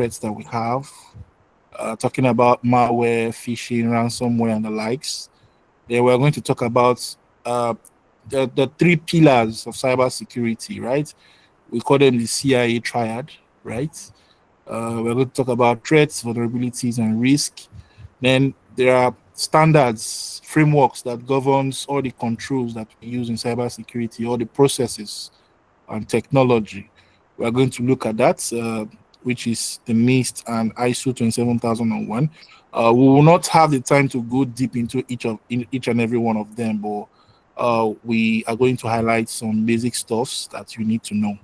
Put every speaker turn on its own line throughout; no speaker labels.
threats that we have, talking about malware, phishing, ransomware, and the likes. Then we're going to talk about the three pillars of cybersecurity, right? We call them the CIA triad, right? We're going to talk about threats, vulnerabilities, and risk. Then there are standards, frameworks that governs all the controls that we use in cybersecurity, all the processes and technology. We're going to look at that, which is the NIST and ISO 27001. We will not have the time to go deep into each and every one of them, but we are going to highlight some basic stuffs that you need to know.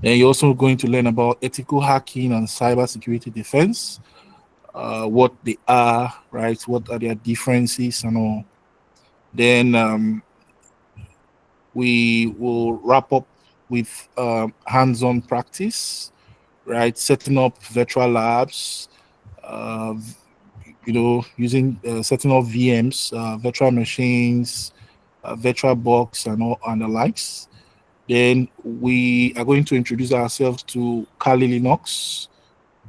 Then you're also going to learn about ethical hacking and cybersecurity defense, what they are, right? What are their differences and all. Then we will wrap up with hands-on practice, right? Setting up virtual labs, uh, using setting up VMs, virtual machines, virtual box, and all and the likes. Then we are going to introduce ourselves to Kali Linux,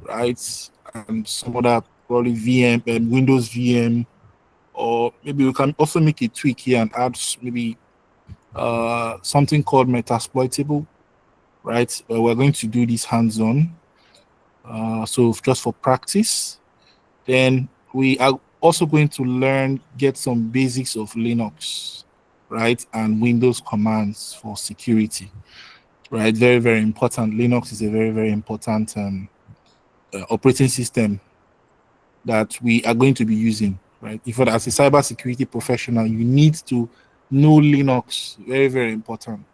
right? And some other probably VM and Windows VM, or maybe we can also make a tweak here and add maybe something called Metasploitable, right? We're going to do this hands-on. So just for practice. Then we are also going to get some basics of Linux, right? And Windows commands for security, right? Very, very important. Linux is a very, very important operating system that we are going to be using, right? If as a cybersecurity professional, you need to know Linux. Very, very important.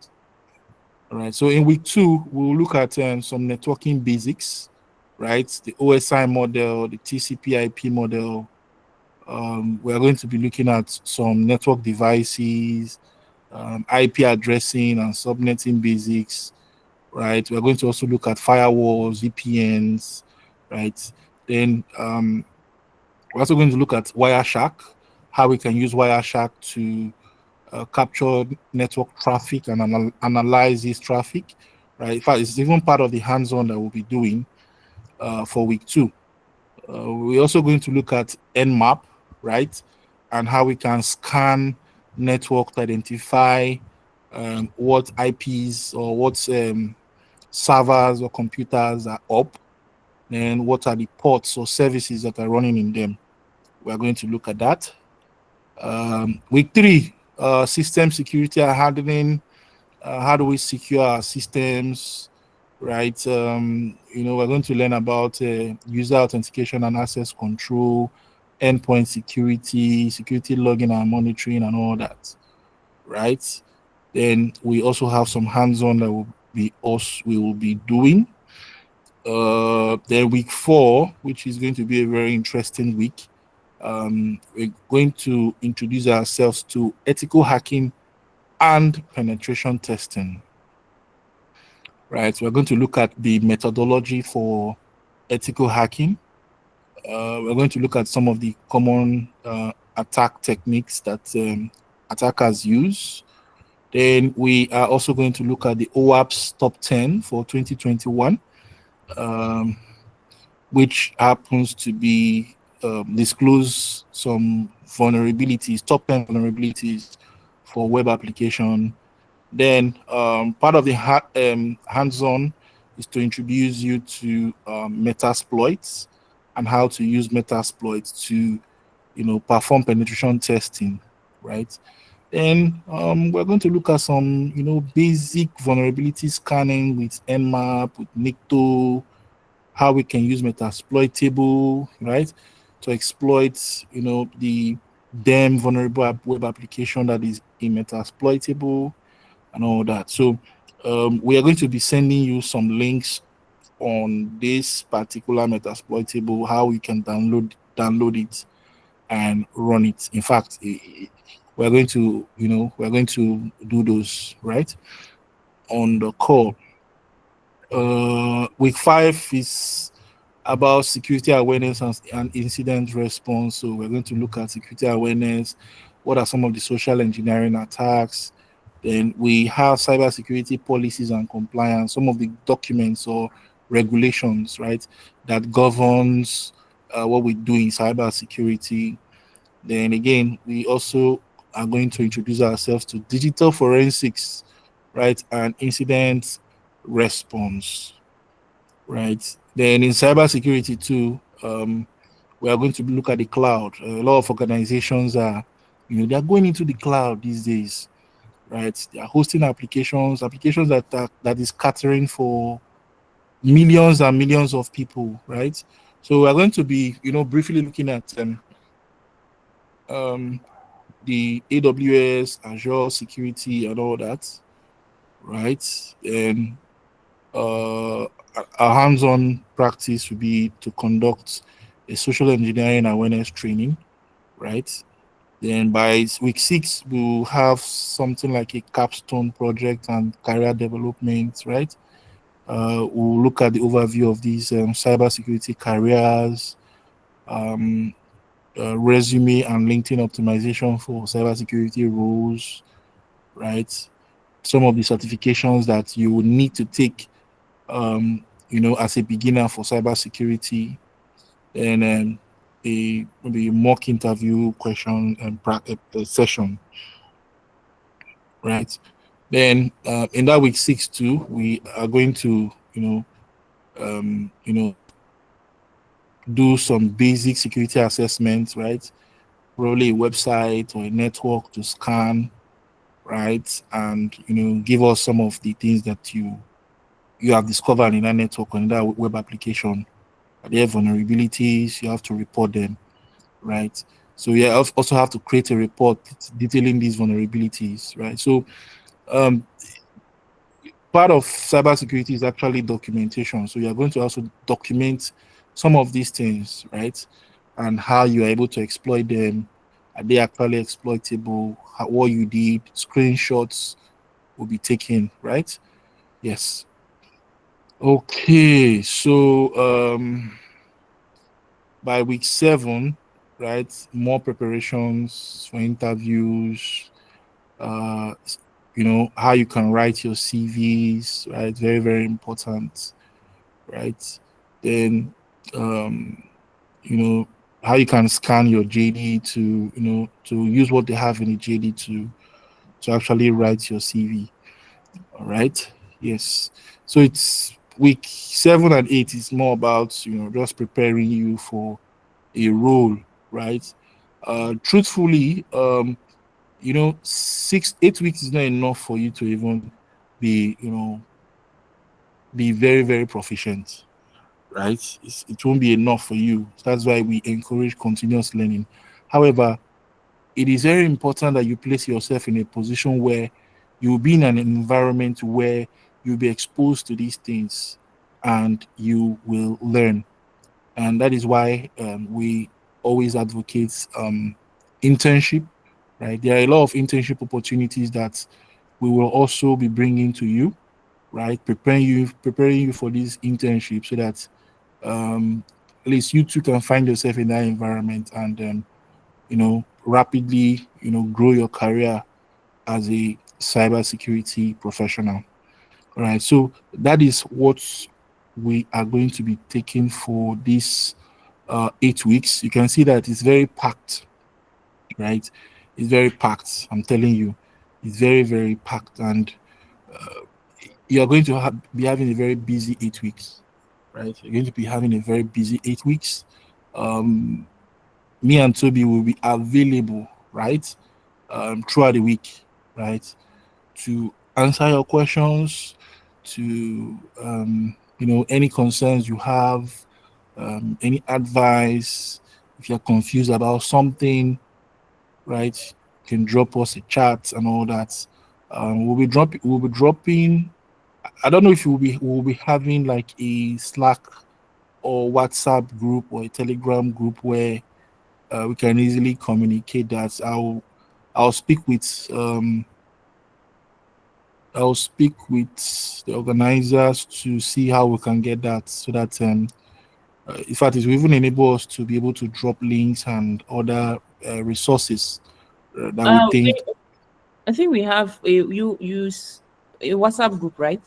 All right. So in week 2, we'll look at some networking basics, right? The OSI model, the TCP/IP model. We're going to be looking at some network devices, IP addressing and subnetting basics, right? We're going to also look at firewalls, VPNs, right? Then we're also going to look at Wireshark, how we can use Wireshark to capture network traffic and analyze this traffic, right? In fact, it's even part of the hands-on that we'll be doing for week 2. We're also going to look at Nmap, right? And how we can scan network to identify what IPs or what servers or computers are up, and what are the ports or services that are running in them. We're going to look at that. Week 3, system security and handling. How do we secure our systems, right? We're going to learn about user authentication and access control, endpoint security, security logging and monitoring, and all that, right? Then we also have some hands-on that we will be doing. Then week 4, which is going to be a very interesting week. We're going to introduce ourselves to ethical hacking and penetration testing, right? We're going to look at the methodology for ethical hacking. We're going to look at some of the common attack techniques that attackers use. Then we are also going to look at the OWASP top 10 for 2021, which happens to be disclose some vulnerabilities, top 10 vulnerabilities for web application. Then part of the hands-on is to introduce you to Metasploits and how to use Metasploits to, perform penetration testing, right? Then we're going to look at some, basic vulnerability scanning with Nmap, with Nikto, how we can use Metasploitable, right, to exploit, the DEM vulnerable web application that is in Metasploitable and all that. So we are going to be sending you some links on this particular Metasploitable, how you can download it and run it. In fact, we're going to do those right on the call. Week 5 is about security awareness and incident response. So we're going to look at security awareness. What are some of the social engineering attacks? Then we have cybersecurity policies and compliance, some of the documents or regulations, right, that governs what we do in cybersecurity. Then again, we also are going to introduce ourselves to digital forensics, right, and incident response, right. Then in cybersecurity too, we are going to look at the cloud. A lot of organizations are, they're going into the cloud these days, right? They are hosting applications that is catering for millions and millions of people, right? So we're going to be, briefly looking at um, the AWS, Azure security, and all that, right? And our hands-on practice will be to conduct a social engineering awareness training, right? Then by week 6, we'll have something like a capstone project and career development, right? We'll look at the overview of these cybersecurity careers, um, resume and LinkedIn optimization for cybersecurity roles, right? Some of the certifications that you will need to take, as a beginner for cybersecurity, and a maybe mock interview question and a session, right? Then in that week 6 too, we are going to, um, you know, do some basic security assessments, right? Probably a website or a network to scan, right? And give us some of the things that you have discovered in that network or in that web application. Are there vulnerabilities? You have to report them, right? So you also have to create a report detailing these vulnerabilities, right? So um, part of cybersecurity is actually documentation. So you're going to also document some of these things, right? And how you are able to exploit them. Are they actually exploitable? What you did, screenshots will be taken, right? Yes. Okay. So by week 7, right, more preparations for interviews, uh, how you can write your CVs, right? Very, very important, right? Then, how you can scan your JD to use what they have in the JD to actually write your CV. All right. Yes. So it's week 7 and 8 is more about, just preparing you for a role, right? Truthfully, 8 weeks is not enough for you to even be, be very, very proficient, right? It won't be enough for you. That's why we encourage continuous learning. However, it is very important that you place yourself in a position where you'll be in an environment where you'll be exposed to these things and you will learn. And that is why we always advocate internship, right? There are a lot of internship opportunities that we will also be bringing to you, right? Preparing you for this internship so that at least you too can find yourself in that environment and rapidly grow your career as a cybersecurity professional. All right, so that is what we are going to be taking for this 8 weeks. You can see that it's very packed, right? It's very packed. I'm telling you, it's very, very packed, and you are going to be having a very busy 8 weeks, right? You're going to be having a very busy 8 weeks. Um, Me and Toby will be available, right, throughout the week, right, to answer your questions, to any concerns you have, any advice. If you're confused about something, right, you can drop us a chat and all that. We'll be dropping. I don't know if we'll be having like a Slack or WhatsApp group or a Telegram group where we can easily communicate that. I'll speak with I'll speak with the organizers to see how we can get that so that in fact it will even enable us to be able to drop links and other resources that we think.
I think we have a you use a WhatsApp group, right?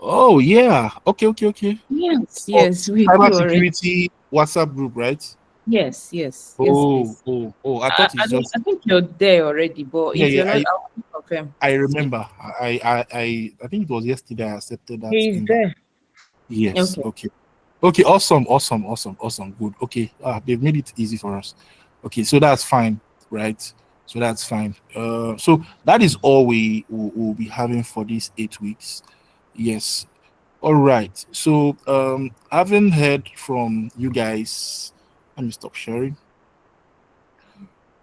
Oh yeah. Okay, okay, okay.
Yes,
Oh,
yes, we
cyber
do already.
security WhatsApp group, right?
Yes, yes, yes,
Oh,
please.
oh, oh. I thought it's just
I think you're there already, but
yeah,
if
yeah.
you're not, I'll confirm.
I
Yeah.
remember. I think it was yesterday I accepted that
He's
invite.
there.
Yes.
Okay.
Okay. Okay. Awesome. Awesome. Awesome. Awesome. Good. Okay. They've made it easy for us. Okay. So that's fine, right? So that's fine. So that is all we will be having for these 8 weeks. Yes. All right. So having heard from you guys, let me stop sharing.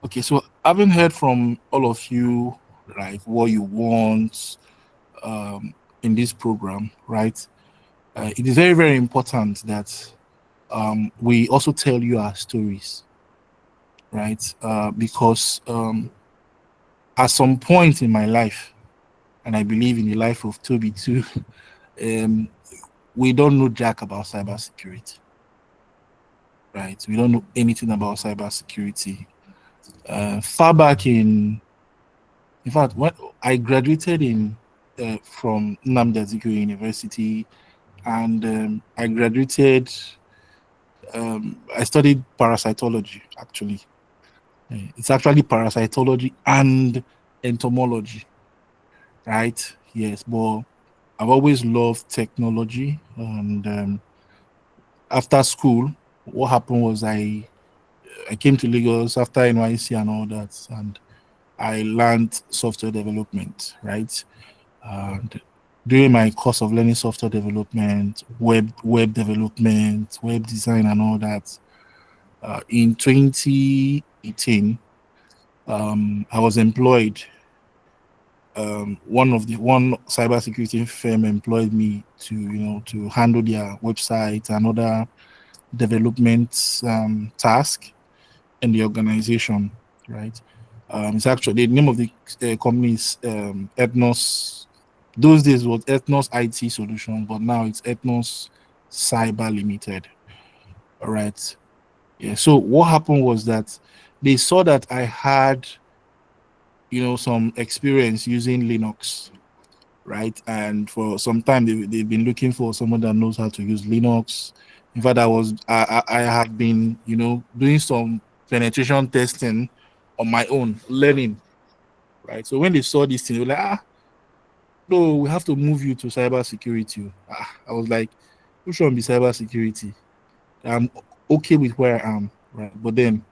Okay. So having heard from all of you, like what you want in this program, right? It is very, very important that we also tell you our stories, right? Because at some point in my life, and I believe in the life of Toby too, um, we don't know jack about cybersecurity, right? We don't know anything about cybersecurity. Far back in fact, when I graduated in from Nnamdi Azikiwe University, and I graduated. I studied parasitology actually. It's actually parasitology and entomology, right? Yes, but I've always loved technology. And after school, what happened was I came to Lagos after NYC and all that, and I learned software development, right? And during my course of learning software development, web development, web design, and all that, in 2018, I was employed. One cybersecurity firm employed me to to handle their website and other development task in the organization. Right. It's actually the name of the company is Ethnos. Those days was Ethnos IT Solution, but now it's Ethnos Cyber Limited. All right. Yeah. So what happened was that they saw that I had some experience using Linux, right? And for some time they've been looking for someone that knows how to use Linux. In fact, I have been doing some penetration testing on my own, learning, right? So when they saw this thing, they were like, no, we have to move you to cybersecurity. I was like, which one be cybersecurity? I'm okay with where I am, right? But then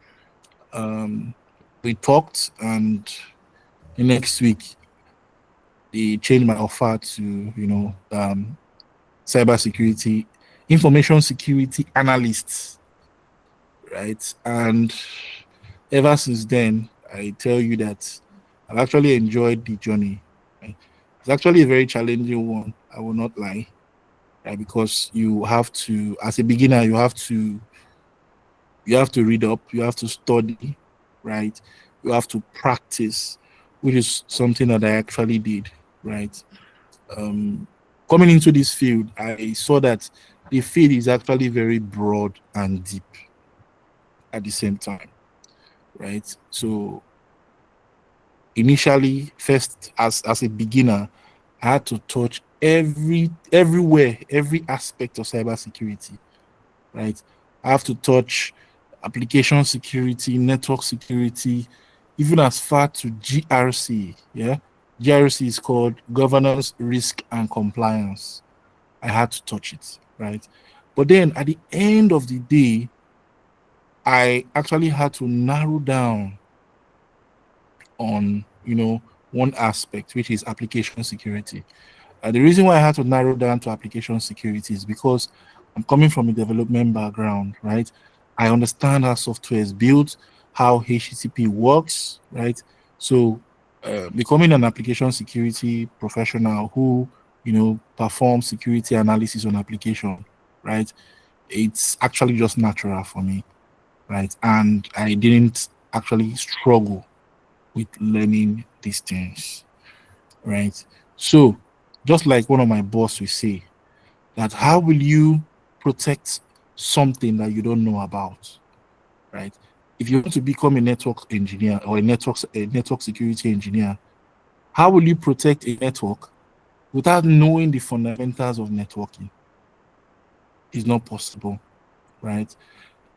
um, we talked, and the next week they changed my offer to cybersecurity, information security analysts, right? And ever since then, I tell you that I've actually enjoyed the journey. Right? It's actually a very challenging one. I will not lie, right? Because you have to, as a beginner, you have to read up, you have to study, right? You have to practice, which is something that I actually did, right? um, Coming into this field, I saw that the field is actually very broad and deep at the same time, right? So initially, first as a beginner, I had to touch everywhere, every aspect of cybersecurity, right? I have to touch application security, network security, even as far to GRC. Yeah, GRC is called governance, risk, and compliance. I had to touch it, right? But then at the end of the day, I actually had to narrow down on, one aspect, which is application security. The reason why I had to narrow down to application security is because I'm coming from a development background, right? I understand how software is built, how HTTP works, right? So, becoming an application security professional who, performs security analysis on application, right? It's actually just natural for me, right? And I didn't actually struggle with learning these things, right? So, just like one of my boss will say, that how will you protect something that you don't know about, right? If you want to become a network engineer or a network security engineer, how will you protect a network without knowing the fundamentals of networking, it's not possible, right?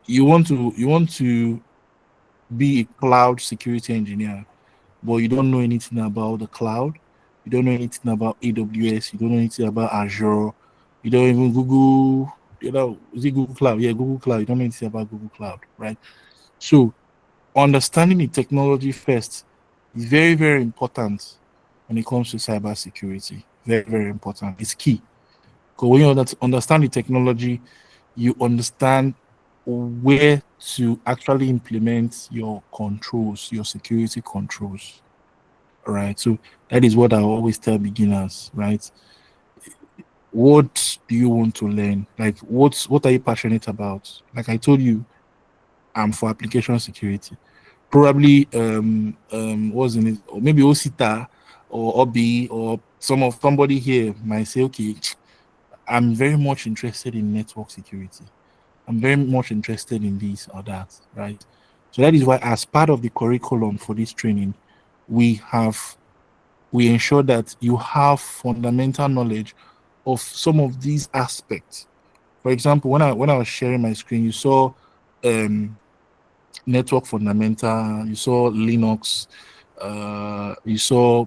You want to be a cloud security engineer, but you don't know anything about the cloud. You don't know anything about AWS. You don't know anything about Azure. You don't even Google. Is it Google Cloud? Yeah, Google Cloud. You don't know anything about Google Cloud, right? So understanding the technology first is very, very important when it comes to cybersecurity. Very, very important. It's key. Because when you understand the technology, you understand where to actually implement your controls, your security controls. All right. So that is what I always tell beginners, right? What do you want to learn? Like what are you passionate about? Like I told you, I'm for application security. Probably what's in it, or maybe Osita or Obi or somebody here might say, okay, I'm very much interested in network security. I'm very much interested in this or that, right? So that is why, as part of the curriculum for this training, we ensure that you have fundamental knowledge of some of these aspects. For example, when I was sharing my screen, you saw network fundamental, you saw Linux, you saw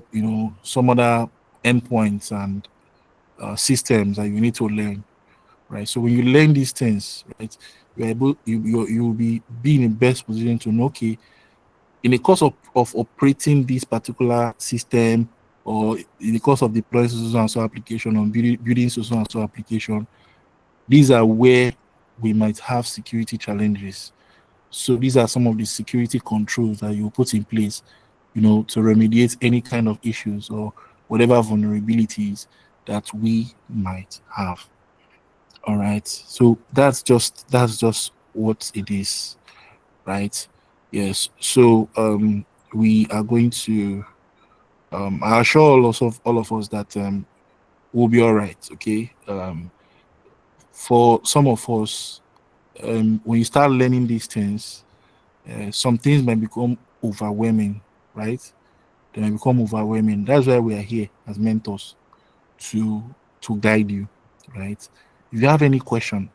some other endpoints and systems that you need to learn, right? So when you learn these things, right, you will be in the best position to know, okay, in the course of operating this particular system, or in the course of deploying so and so application, or building so and so application, these are where we might have security challenges. So these are some of the security controls that you put in place, to remediate any kind of issues or whatever vulnerabilities that we might have. All right. So that's just what it is, right? Yes. So we are going to I assure all of us that we'll be all right. Okay. For some of us, when you start learning these things, some things might become overwhelming, right? They might become overwhelming. That's why we are here as mentors to guide you, right? If you have any question,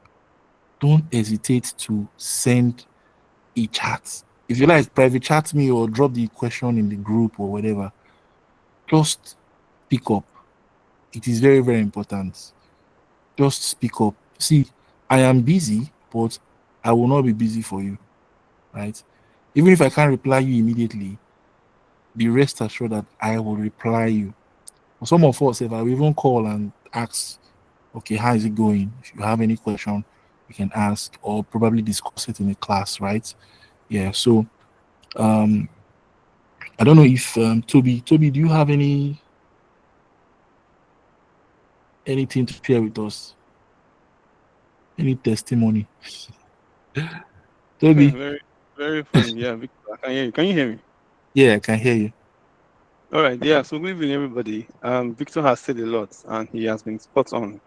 don't hesitate to send a chat. If you like, private chat me or drop the question in the group or whatever. Just pick up. It is very, very important. Just speak up. See, I am busy, but I will not be busy for you, right? Even if I can't reply you immediately, be rest assured that I will reply you. For some of us, if I will even call and ask, okay, how is it going? If you have any question, you can ask or probably discuss it in the class, right? Yeah. So um I don't know if Toby, do you have anything to share with us? Any testimony? Toby?
Very, very funny. Yeah, Victor, I can hear you. Can you hear me?
Yeah, I can hear you.
All right. Yeah. So good evening, everybody. Victor has said a lot, and he has been spot on.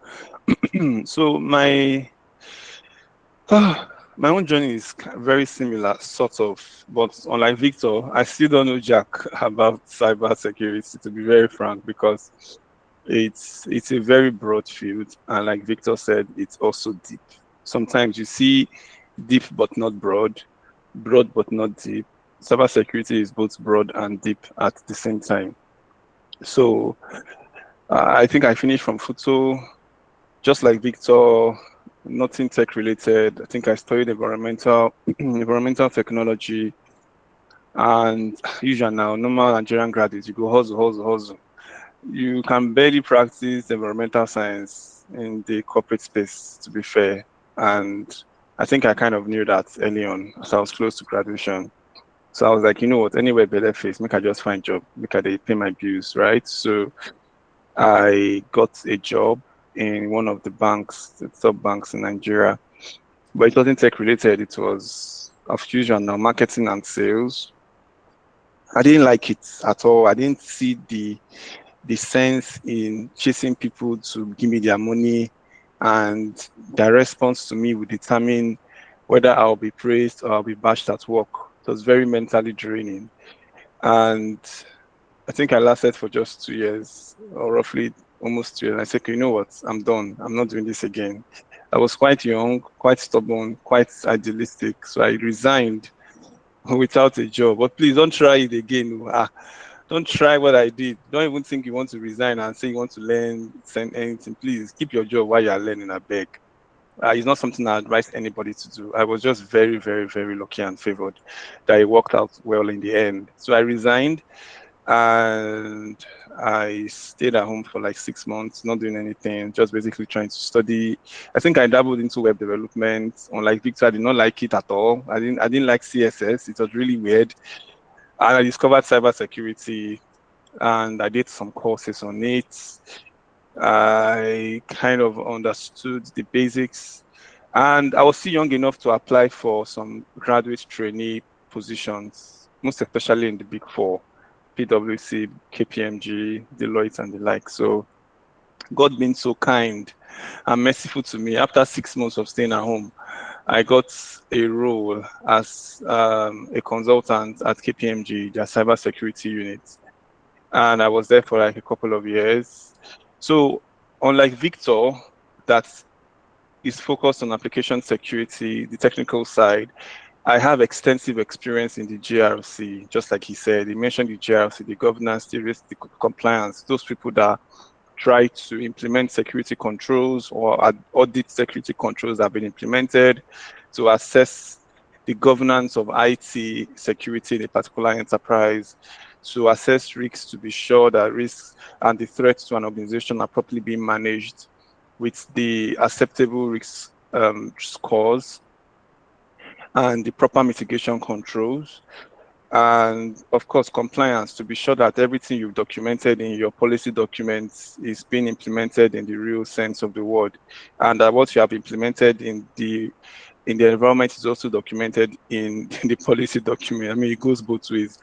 So my own journey is very similar, sort of, but unlike Victor, I still don't know jack about cyber security, to be very frank, because it's a very broad field, and like Victor said, it's also deep. Sometimes you see deep but not broad, broad but not deep. Cybersecurity is both broad and deep at the same time. So I think I finished from FUTO, just like Victor, nothing tech related. I think I studied environmental technology, and usual now, normal Nigerian graduates, you go hustle, hustle, hustle. You can barely practice environmental science in the corporate space, to be fair. And I think I kind of knew that early on, as I was close to graduation. So I was like, you know what, anywhere better face, make I just find job, make I pay my bills, right? So I got a job in one of the banks, the top banks in Nigeria, but it wasn't tech related. It was of usual now, marketing and sales. I didn't like it at all. I didn't see the sense in chasing people to give me their money, and their response to me would determine whether I'll be praised or I'll be bashed at work. It was very mentally draining. And I think I lasted for just 2 years, or roughly almost 2 years. I said, okay, you know what? I'm done. I'm not doing this again. I was quite young, quite stubborn, quite idealistic. So I resigned without a job. But please don't try it again. Don't try what I did. Don't even think you want to resign and say you want to learn send anything. Please keep your job while you are learning. I beg. It's not something I advise anybody to do. I was just very, very, very lucky and favored that it worked out well in the end. So I resigned and I stayed at home for like 6 months, not doing anything, just basically trying to study. I think I dabbled into web development. Unlike Victor, I did not like it at all. I didn't like CSS. It was really weird. And I discovered cybersecurity and I did some courses on it. I kind of understood the basics, and I was still young enough to apply for some graduate trainee positions, most especially in the Big Four, PwC, KPMG, Deloitte, and the like. So God being so kind and merciful to me, after 6 months of staying at home, I got a role as a consultant at KPMG, their cybersecurity unit. And I was there for like a couple of years. So unlike Victor, that is focused on application security, the technical side, I have extensive experience in the GRC, just like he said. He mentioned the GRC, the governance, the risk, the compliance, those people that try to implement security controls or audit security controls that have been implemented to assess the governance of IT security in a particular enterprise, to assess risks to be sure that risks and the threats to an organization are properly being managed with the acceptable risk scores and the proper mitigation controls. And of course, compliance to be sure that everything you've documented in your policy documents is being implemented in the real sense of the word, and that what you have implemented in the environment is also documented in the policy document. I mean, it goes both ways.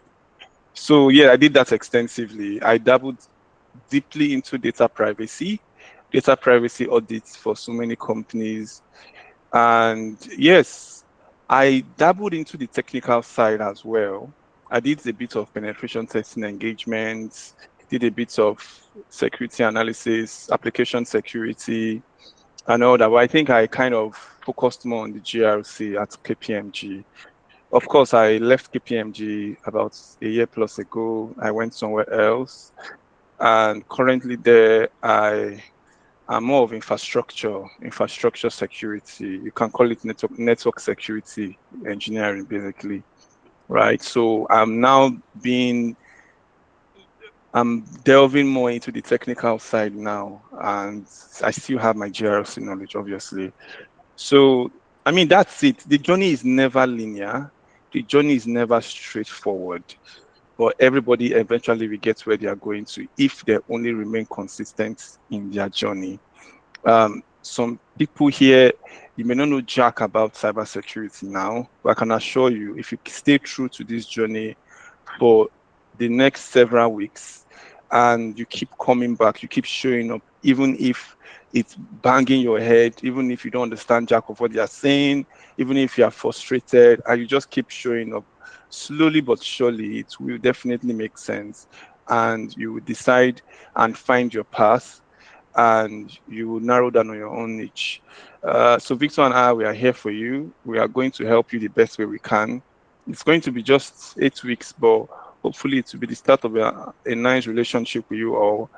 So yeah, I did that extensively. I dabbled deeply into data privacy audits for so many companies, and yes, I dabbled into the technical side as well. I did a bit of penetration testing engagements, did a bit of security analysis, application security, and all that. But I think I kind of focused more on the GRC at KPMG. Of course, I left KPMG about a year plus ago. I went somewhere else. And currently there, I am more of infrastructure security. You can call it network security engineering, basically, right? So I'm delving more into the technical side now, and I still have my GRC knowledge, obviously. So, I mean, that's it. The journey is never linear. The journey is never straightforward, but everybody eventually will get where they are going to if they only remain consistent in their journey. Some people here, you may not know jack about cybersecurity now, but I can assure you, if you stay true to this journey for the next several weeks and you keep coming back, you keep showing up, even if it's banging your head, even if you don't understand jack of what they are saying, even if you are frustrated, and you just keep showing up, slowly but surely, it will definitely make sense. And you will decide and find your path, and you will narrow down on your own niche. So Victor and I, we are here for you. We are going to help you the best way we can. It's going to be just 8 weeks, but hopefully it will be the start of a nice relationship with you all.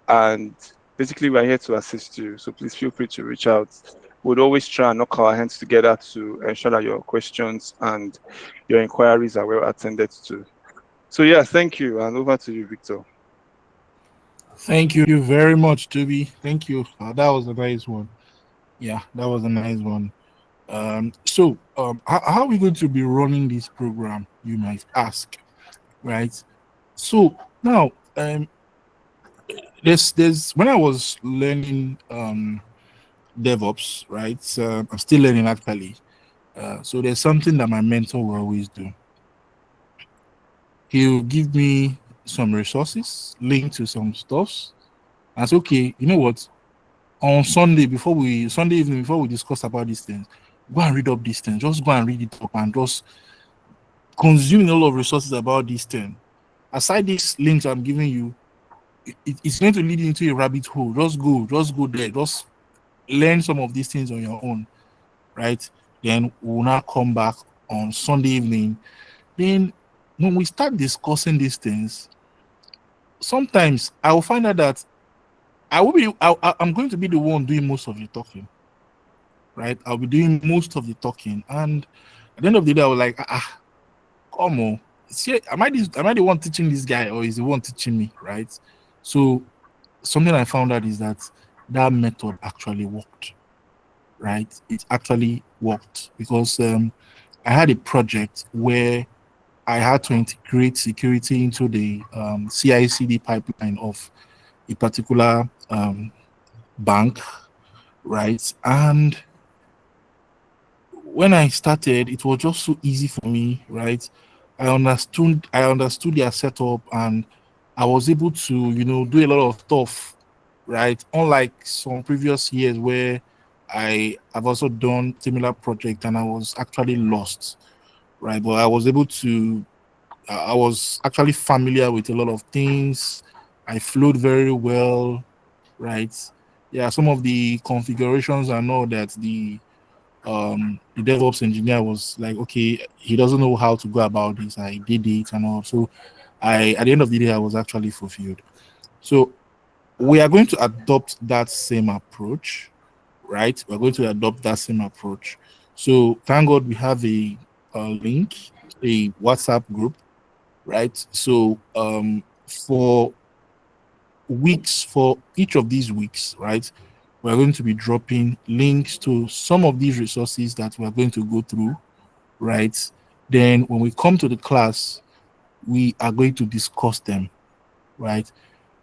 And basically, we're here to assist you. So please feel free to reach out. We'd always try and knock our hands together to ensure that your questions and your inquiries are well attended to. So yeah, thank you. And over to you, Victor.
Thank you very much, Toby. Thank you. That was a nice one. Yeah, that was a nice one. So how are we going to be running this program, you might ask, right? So now, there's when I was learning DevOps, right? I'm still learning actually. So there's something that my mentor will always do. He'll give me some resources, link to some stuffs, and say, okay, you know what? On Sunday evening before we discuss about these things, go and read up these things. Just go and read it up and just consume a lot of resources about these things. Aside these links I'm giving you, it's going to lead you into a rabbit hole. Just go there, just learn some of these things on your own, right? Then we'll now come back on Sunday evening. Then when we start discussing these things, sometimes I will find out that I'm going to be the one doing most of the talking, right? I'll be doing most of the talking, and at the end of the day, I was like, come on, see, am I the one teaching this guy, or is the one teaching me, right? So something I found out is that method actually worked, right? It actually worked because I had a project where I had to integrate security into the CI/CD pipeline of a particular bank, right? And when I started, it was just so easy for me, right? I understood their setup, and I was able to, do a lot of stuff, right? Unlike some previous years where I have also done similar project and I was actually lost, right? But I was able to I was actually familiar with a lot of things. I flowed very well, right? Yeah, some of the configurations I know that the DevOps engineer was like, okay, he doesn't know how to go about this. I did it and all. So at the end of the day, I was actually fulfilled. So we are going to adopt that same approach, right? We're going to adopt that same approach. So thank God we have a link, a WhatsApp group, right? So for each of these weeks, right, we're going to be dropping links to some of these resources that we're going to go through, right? Then when we come to the class, we are going to discuss them, right?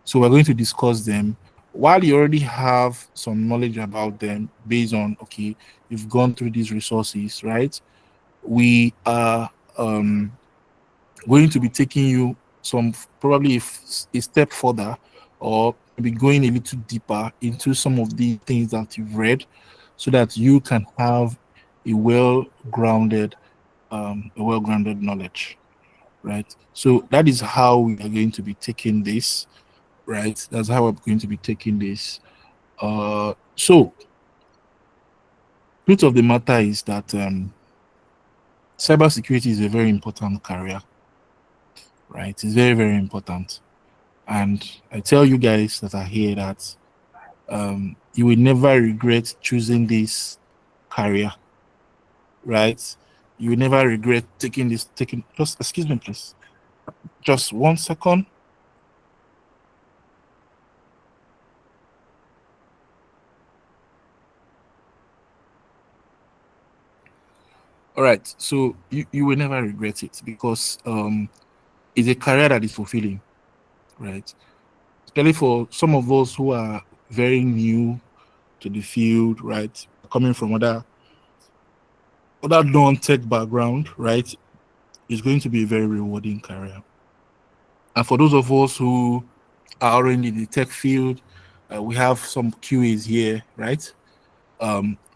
So we're going to discuss them while you already have some knowledge about them based on, okay, you've gone through these resources, right? We are going to be taking you some probably a step further, or maybe going a little deeper into some of the things that you've read, so that you can have a well-grounded knowledge, right? So that is how we are going to be taking this, right? That's how we're going to be taking this. So truth of the matter is that cybersecurity is a very important career, right? It's very, very important. And I tell you guys that are here that you will never regret choosing this career, right? You will never regret taking just excuse me, please. Just 1 second. All right. So you will never regret it because it's a career that is fulfilling, right? Especially for some of us who are very new to the field, right? Coming from other non-tech background, right? It's going to be a very rewarding career. And for those of us who are already in the tech field, we have some QAs here, right?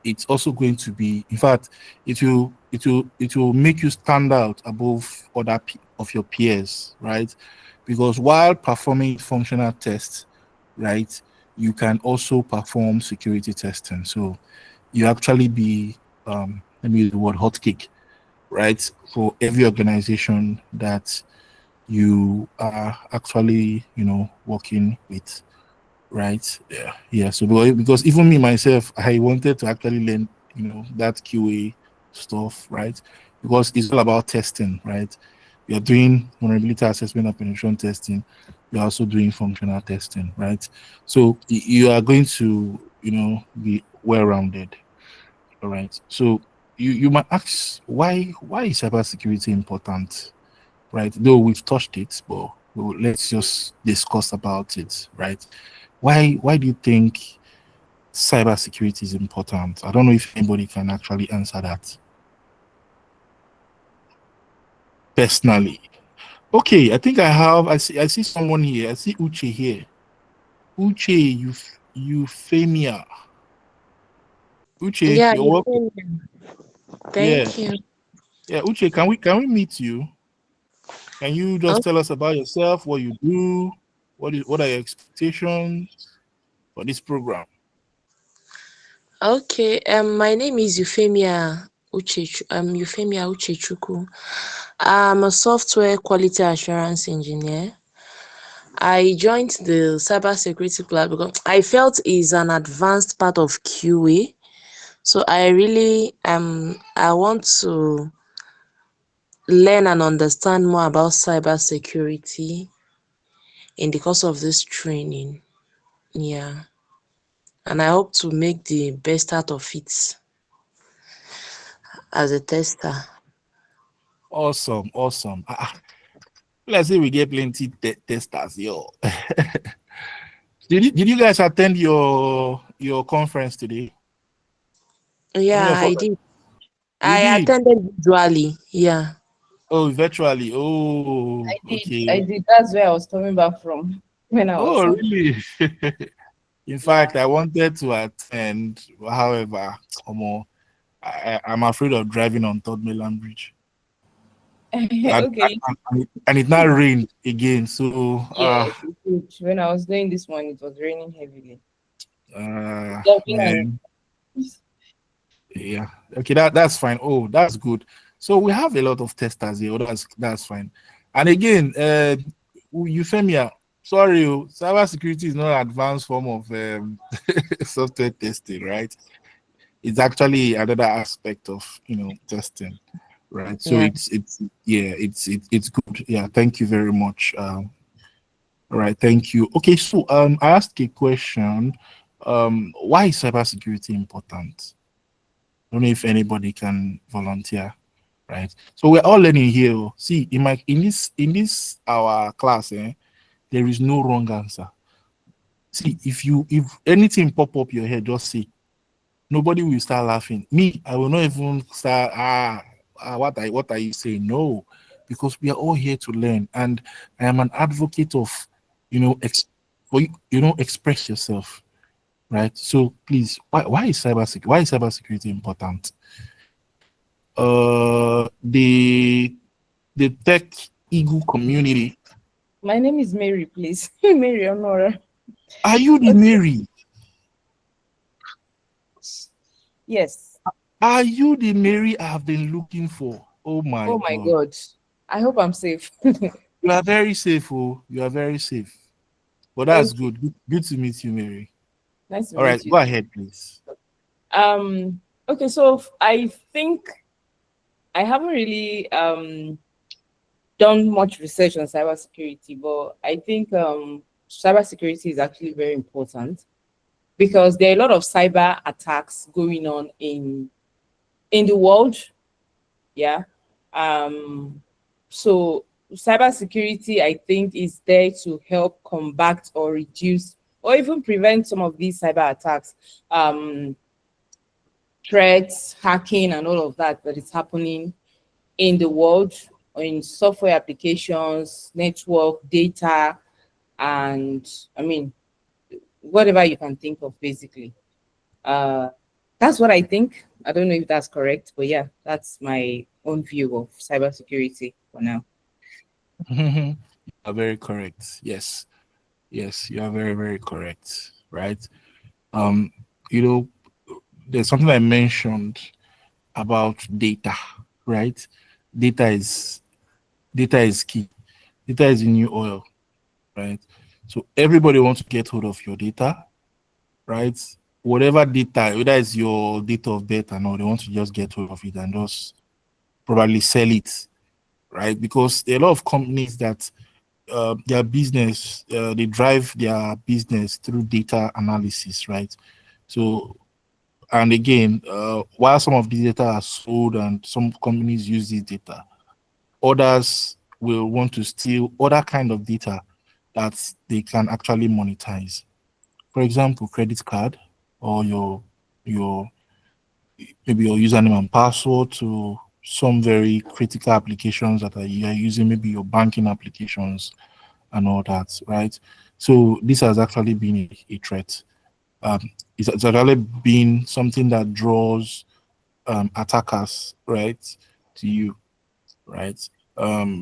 It's also going to be, in fact, it will make you stand out above of your peers, right? Because while performing functional tests, right, you can also perform security testing. So you actually be let me use the word hot cake, right, for every organization that you are actually working with, right? Yeah. So because even me myself, I wanted to actually learn that QA stuff, right? Because it's all about testing, right? You're doing vulnerability assessment and penetration testing, you're also doing functional testing, right? So you are going to be well-rounded. All right. So you might ask, why is cybersecurity important, right? Though we've touched it, but let's just discuss about it, right? Why do you think cybersecurity is important? I don't know if anybody can actually answer that personally. Okay, I think I see someone here. I see Uche here. Uche, Euphemia. Uche,
Yeah,
you're
you
welcome.
can.
Yeah.
Thank you.
Yeah, Uche, can we meet you? Can you just tell us about yourself, what you do, what are your expectations for this program?
Okay, my name is Euphemia Uchechukwu. I'm a software quality assurance engineer. I joined the cybersecurity class because I felt it's an advanced part of QA. So I really I want to learn and understand more about cybersecurity in the course of this training. Yeah. And I hope to make the best out of it as a tester.
Awesome. Let's say we get plenty testers, yo. Did you guys attend your conference today? Any
Yeah,
of
I
us?
did.
You
I
did?
attended virtually. Yeah.
Oh, virtually. Oh,
I did. I
okay.
did. That's where I was coming back from when I was
Oh,
home.
really? In fact, I wanted to attend. However, I'm afraid of driving on Third Mainland Bridge.
Okay.
And it now rained again. So,
Yes, it did. When I was going this morning, it was raining heavily.
man. Yeah. Okay, that's fine. Oh, that's good. So we have a lot of testers here. Oh, that's fine. And again, Euphemia, sorry, cybersecurity is not an advanced form of software testing, right? It's actually another aspect of testing, right? So
Yeah.
it's good. Yeah, thank you very much. All right, thank you. Okay, so I asked a question. Why is cybersecurity important? I don't know if anybody can volunteer, right? So we're all learning here. Oh. See, in this our class, there is no wrong answer. See, if anything pop up your head, just say. Nobody will start laughing. Me, I will not even start. What are you saying? No, because we are all here to learn, and I am an advocate of, express yourself, right? So please, why is cybersecurity important? The tech eagle community.
My name is Mary, please. Mary Honora.
Are you the Mary?
Yes.
Are you the Mary I have been looking for? Oh my
Oh my
God.
God. I hope I'm safe.
You are very safe, oh. You are very safe. But that's
Okay.
good to meet you, Mary.
Nice to
All right,
meet you.
go ahead, please.
Okay, so I think I haven't really done much research on cybersecurity, but I think cybersecurity is actually very important because there are a lot of cyber attacks going on in the world. Yeah. So cybersecurity, I think, is there to help combat or reduce or even prevent some of these cyber attacks, threats, hacking, and all of that is happening in the world, in software applications, network, data, and I mean, whatever you can think of, basically. That's what I think. I don't know if that's correct, but yeah, that's my own view of cybersecurity for now.
You are very correct. Yes. Yes, you are very, very correct. Right. Um, you know, there's something I mentioned about data, right? Data is data is key. Data is the new oil, right? So everybody wants to get hold of your data, right? Whatever data, whether it's your date of birth or not, they want to just get hold of it and just probably sell it, right? Because there are a lot of companies that their business, they drive their business through data analysis, right? So, and again, while some of these data are sold and some companies use this data, others will want to steal other kind of data that they can actually monetize. For example, credit card or your maybe your username and password to some very critical applications that you are using, maybe your banking applications and all that, right? So this has actually been a threat. Um, it's actually been something that draws attackers, right, to you, right?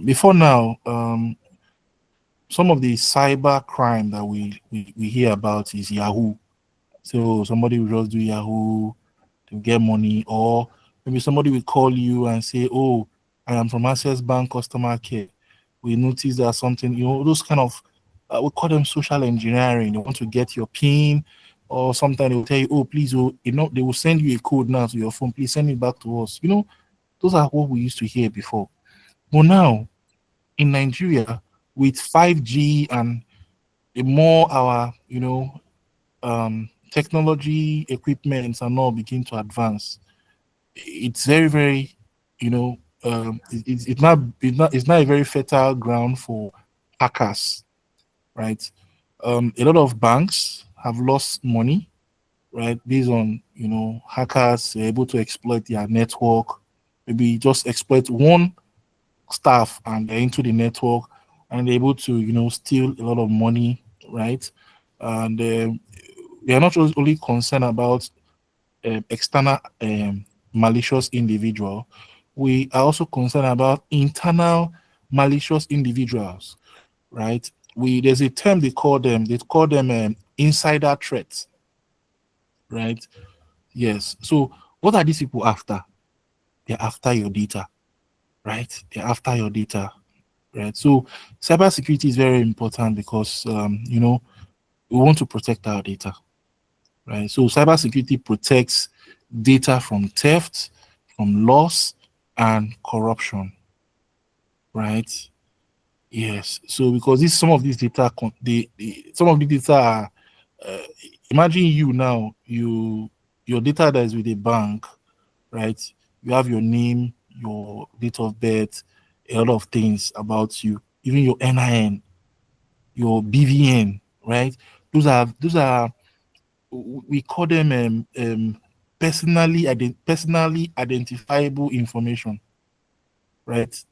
Before now, some of the cyber crime that we hear about is Yahoo. So somebody will just do Yahoo to get money, or maybe somebody will call you and say, "Oh, I am from Access Bank customer care. We noticed that something, those kind of we call them social engineering. They want to get your PIN, or sometimes they will tell you, "Oh, please, they will send you a code now to your phone. Please send it back to us." Those are what we used to hear before. But now in Nigeria, with 5G and the more our technology equipments and all begin to advance, it's very, very, it's not a very fertile ground for hackers, right? A lot of banks have lost money, right, based on hackers able to exploit their network, maybe just exploit one staff and they're into the network and they're able to steal a lot of money, right? And they are not only concerned about external malicious individual. We are also concerned about internal malicious individuals, right? There's a term they call them insider threats, right? Yes. So what are these people after? They're after your data, right? They're after your data, right? So cybersecurity is very important because we want to protect our data, right? So cybersecurity protects data from theft, from loss, and corruption, right? Yes. So because some of these data, some of the data are, imagine you now, your data that is with a bank, right? You have your name, your date of birth, a lot of things about you, even your NIN, your BVN, right? Those are we call them personally identifiable information, right?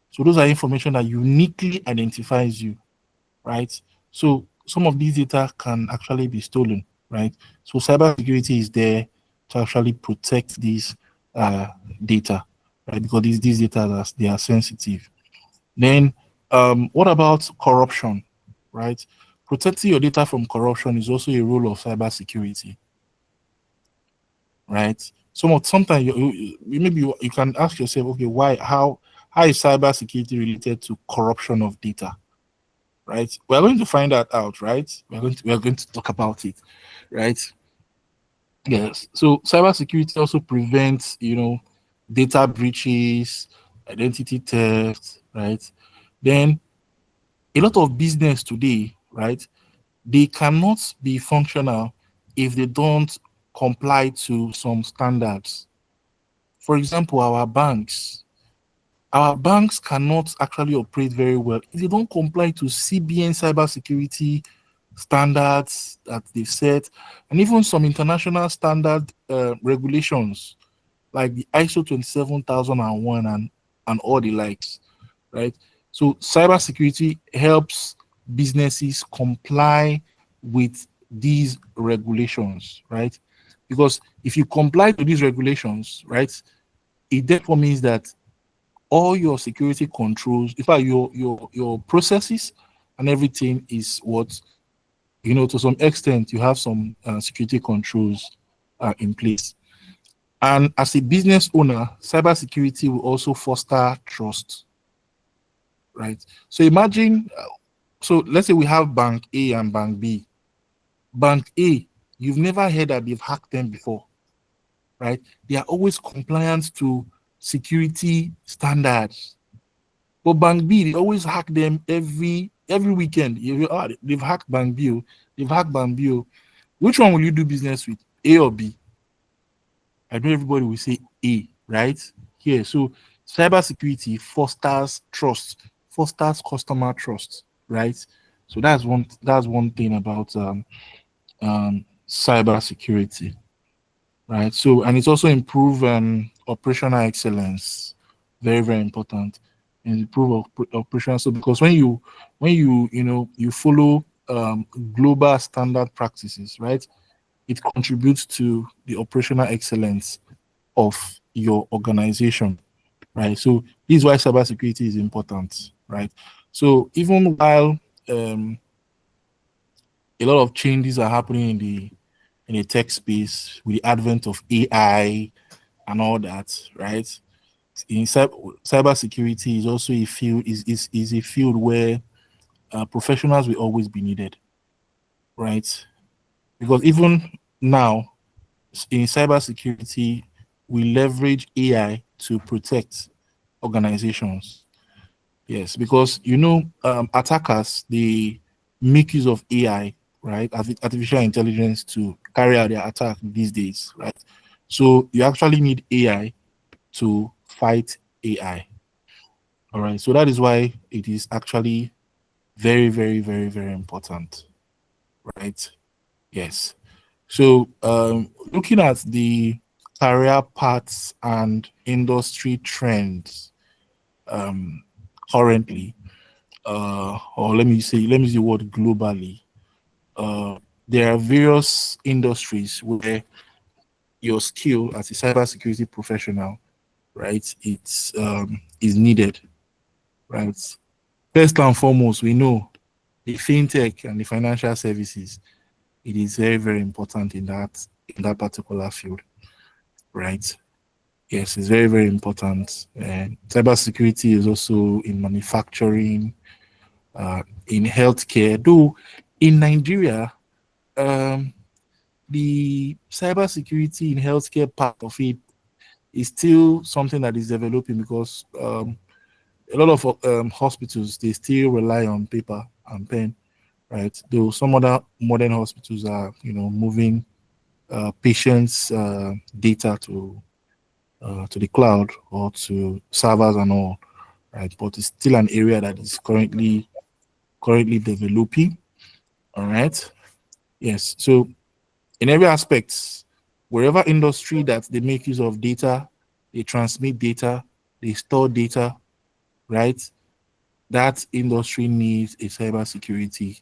So those are information that uniquely identifies you, right? So some of these data can actually be stolen, right? So cybersecurity is there to actually protect these data, right? Because these data they are sensitive. Then what about corruption, right? Protecting your data from corruption is also a role of cybersecurity, right? Sometimes maybe you can ask yourself, okay, how is cybersecurity related to corruption of data, right? We're going to find that out, right? We're going to talk about it, right? Yes. So cybersecurity also prevents, data breaches, identity theft, right? Then a lot of business today, right? They cannot be functional if they don't comply to some standards. For example, our banks cannot actually operate very well if they don't comply to CBN cybersecurity standards that they've set, and even some international standard regulations like the ISO 27001 and all the likes, right? So cybersecurity helps businesses comply with these regulations, right? Because if you comply to these regulations, right, it therefore means that all your security controls, in fact, your processes and everything is what to some extent you have some security controls in place. And as a business owner, cybersecurity will also foster trust, right? So imagine, so let's say we have Bank A and Bank B. Bank A, you've never heard that they've hacked them before, right? They are always compliant to security standards. But Bank B, they always hack them every weekend. They've hacked Bank B. They've hacked Bank B. Which one will you do business with, A or B? I know everybody will say A, right? Here, so cybersecurity fosters trust, fosters customer trust, right? So that's one thing about cybersecurity, right? So, and it's also improve operational excellence, very, very important, and improve operational. So because when you you follow global standard practices, right, it contributes to the operational excellence of your organization, right? So this is why cybersecurity is important, right? So even while a lot of changes are happening in the tech space with the advent of AI and all that, right? In cybersecurity is also a field is a field where professionals will always be needed, right? Because even now in cybersecurity, we leverage AI to protect organizations. Yes, because attackers they make use of AI, right? Artificial intelligence to carry out their attack these days, right? So you actually need AI to fight AI. All right. So that is why it is actually very, very, very, very important, right? Yes. So looking at the career paths and industry trends um, currently, or let me say the word globally, there are various industries where your skill as a cybersecurity professional, right, it's is needed, right? First and foremost, we know the fintech and the financial services. It is very, very important in that particular field, right? Yes, it's very, very important. And cybersecurity is also in manufacturing, in healthcare. Though in Nigeria, um, the cybersecurity in healthcare part of it is still something that is developing because a lot of hospitals they still rely on paper and pen, right? Though some other modern hospitals are, moving patients' data to the cloud or to servers and all, right? But it's still an area that is currently developing. All right. Yes. So in every aspect, wherever industry that they make use of data, they transmit data, they store data, right? That industry needs a cybersecurity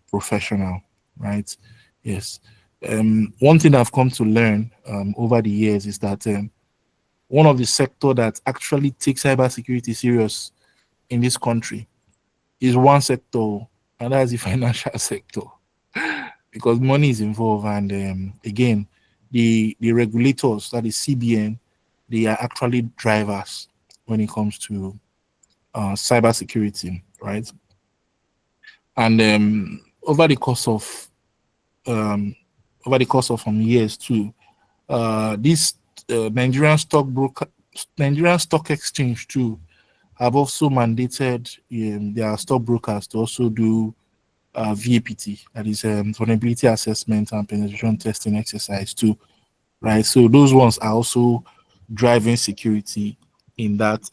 professional, right? Yes. One thing I've come to learn over the years is that one of the sector that actually takes cybersecurity serious in this country is one sector, and that's the financial sector, because money is involved. And again, the regulators, that is CBN, they are actually drivers when it comes to cybersecurity, right? And over the course of um, years too, this Nigerian Stock Exchange too have also mandated their stockbrokers to also do VAPT, that is vulnerability assessment and penetration testing exercise too, right? So those ones are also driving security in that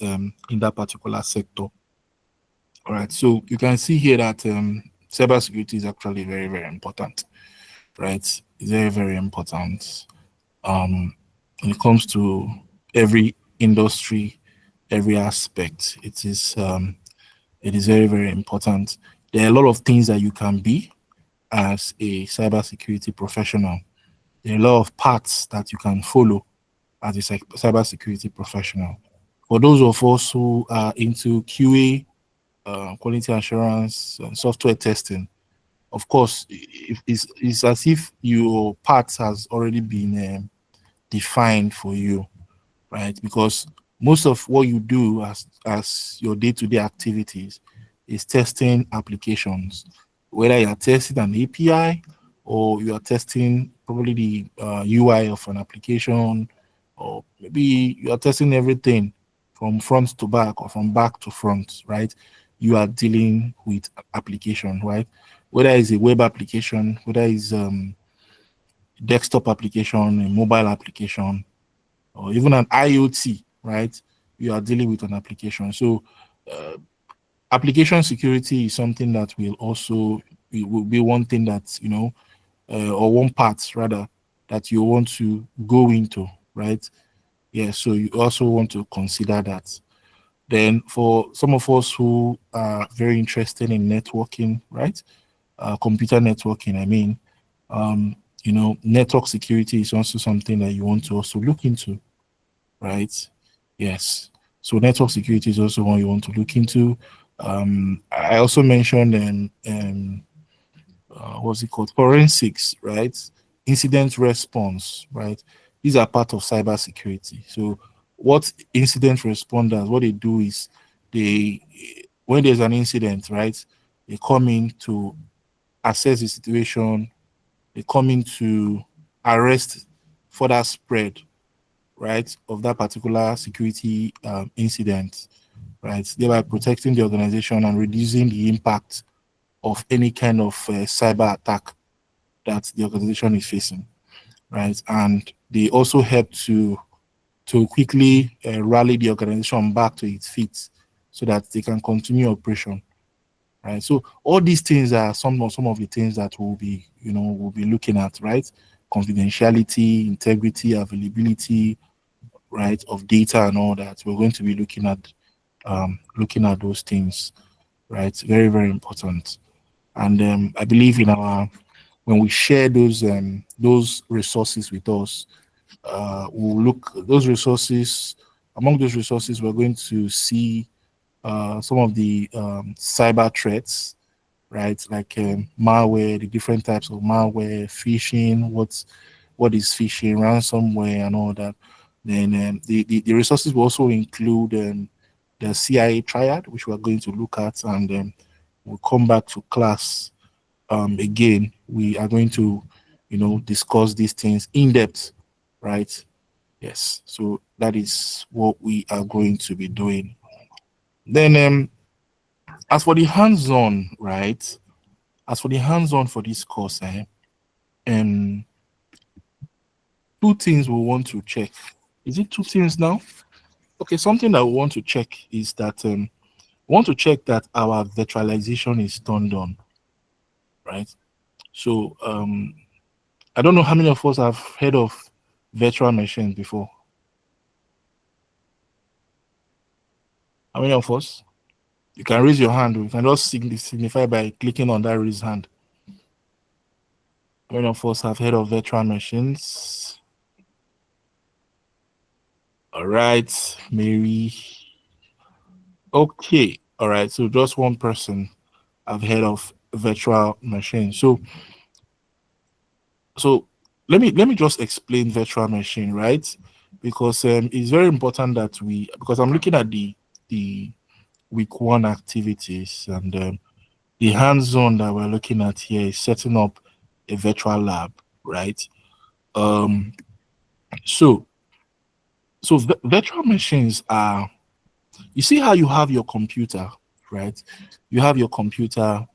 particular sector. All right. So you can see here that cybersecurity is actually very, very important, right? It's very, very important. When it comes to every industry, every aspect, it is very, very important. There are a lot of things that you can be as a cybersecurity professional. There are a lot of paths that you can follow as a cybersecurity professional. For those of us who are into QA, quality assurance, and software testing, of course, it's as if your path has already been defined for you, right? Because most of what you do as your day-to-day activities is testing applications, whether you are testing an API or you are testing probably the UI of an application, or maybe you are testing everything from front to back or from back to front, right? You are dealing with application, right? Whether it's a web application, whether it's desktop application, a mobile application, or even an IoT, right? You are dealing with an application. So uh, application security is something that it will be one thing that or one part rather that you want to go into, right? Yeah, so you also want to consider that. Then for some of us who are very interested in networking, right? Computer networking, I mean, um, network security is also something that you want to also look into, right? Yes. So network security is also one you want to look into. I also mentioned what's it called? Forensics, right? Incident response, right? These are part of cybersecurity. So, what incident responders, what they do is they, when there's an incident, right, they come in to assess the situation, they come in to arrest further spread, right, of that particular security incident, right, thereby protecting the organization and reducing the impact of any kind of cyber attack that the organization is facing, right? And they also help to quickly rally the organization back to its feet so that they can continue operation, right? So all these things are some of the things that we'll be looking at, right? Confidentiality, integrity, availability, right, of data and all that. We're going to be looking at those things, right? Very, very important. And I believe in our when we share those resources with us, we'll look those resources. Among those resources, we're going to see some of the cyber threats, right? Like malware, the different types of malware, phishing, what is phishing, ransomware, and all that. Then the resources will also include the CIA triad, which we're going to look at, and we'll come back to class again. We are going to, discuss these things in depth, right? Yes. So that is what we are going to be doing. Then, as for the hands-on, right? As for the hands-on for this course, um, two things we want to check. Is it two things now? Okay, something that we want to check is that we want to check that our virtualization is turned on, right? So I don't know how many of us have heard of virtual machines before. How many of us? You can raise your hand. You can just signify by clicking on that raise hand. How many of us have heard of virtual machines? All right, Mary. Okay, all right. So just one person have heard of virtual machines. So let me just explain virtual machine, right? Because it's very important that because I'm looking at the week one activities, and the hands-on that we're looking at here is setting up a virtual lab, right? Um, so virtual machines are, you see how you have your computer, right? You have your computer.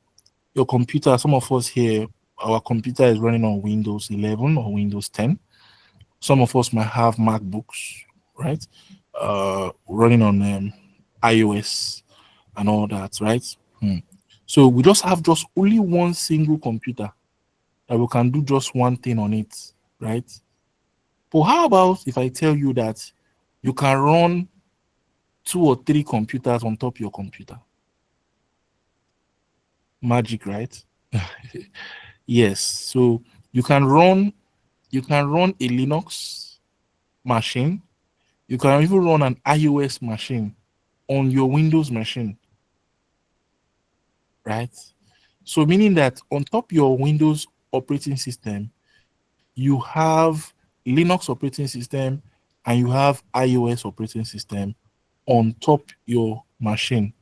Some of us here, our computer is running on Windows 11 or Windows 10. Some of us might have MacBooks, right? Running on iOS and all that, right? So we just have just only one single computer that we can do just one thing on it, right? But how about if I tell you that you can run 2 or 3 computers on top of your computer? Magic, right? Yes. So you can run a Linux machine. You can even run an iOS machine on your Windows machine, right? So meaning that on top your Windows operating system, you have Linux operating system and you have iOS operating system on top your machine.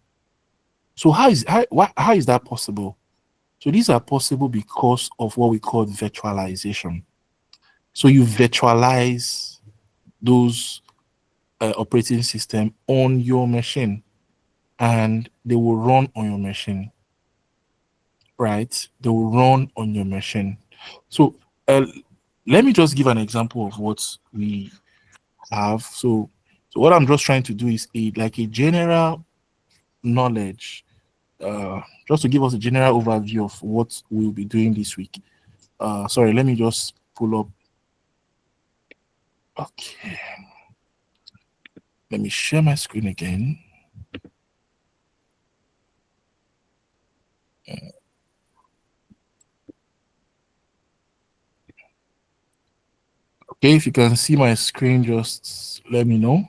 So how is that possible? So these are possible because of what we call virtualization. So you virtualize those operating system on your machine, and they will run on your machine, right? They will run on your machine. So uh, let me just give an example of what we have. So what I'm just trying to do is a general knowledge, just to give us a general overview of what we'll be doing this week. Sorry, let me just pull up. Okay, let me share my screen again. Okay, if you can see my screen, just let me know.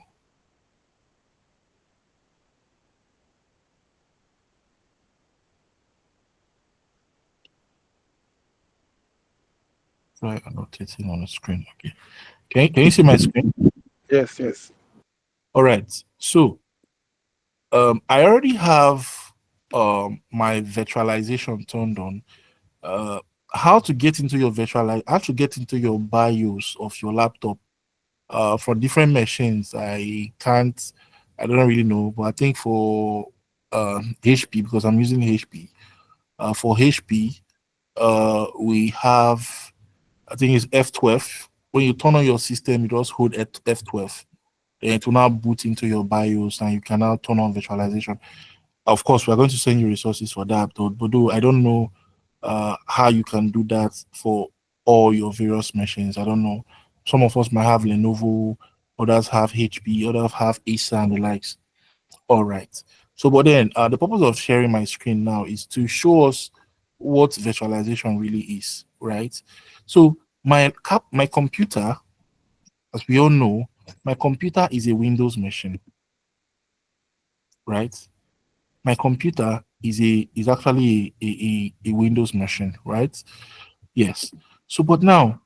Try annotating on the screen. Okay. Can you see my screen?
Yes, yes.
All right. So I already have my virtualization turned on. How to get into your how to get into your BIOS of your laptop for different machines. I don't really know, but I think for HP, because I'm using HP, for HP, we have, I think it's F12. When you turn on your system, you just hold F12. Then it will now boot into your BIOS and you can now turn on virtualization. Of course, we're going to send you resources for that, but though I don't know how you can do that for all your various machines. I don't know. Some of us might have Lenovo, others have HP, others have Acer and the likes. All right. So, but then the purpose of sharing my screen now is to show us what virtualization really is, right? So, my computer, as we all know, my computer is a Windows machine, right? My computer is actually a Windows machine, right? Yes. So, but now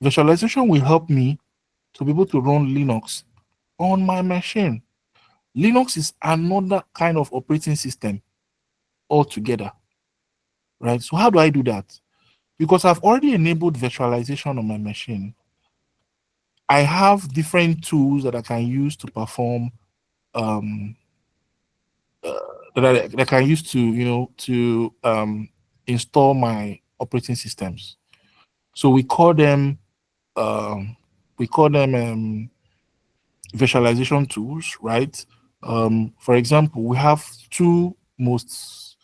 virtualization will help me to be able to run Linux on my machine. Linux is another kind of operating system altogether, right? So how do I do that? Because I've already enabled virtualization on my machine. I have different tools that I can use to perform um that I can use to install my operating systems. So um we call them visualization tools, right? For example, we have two most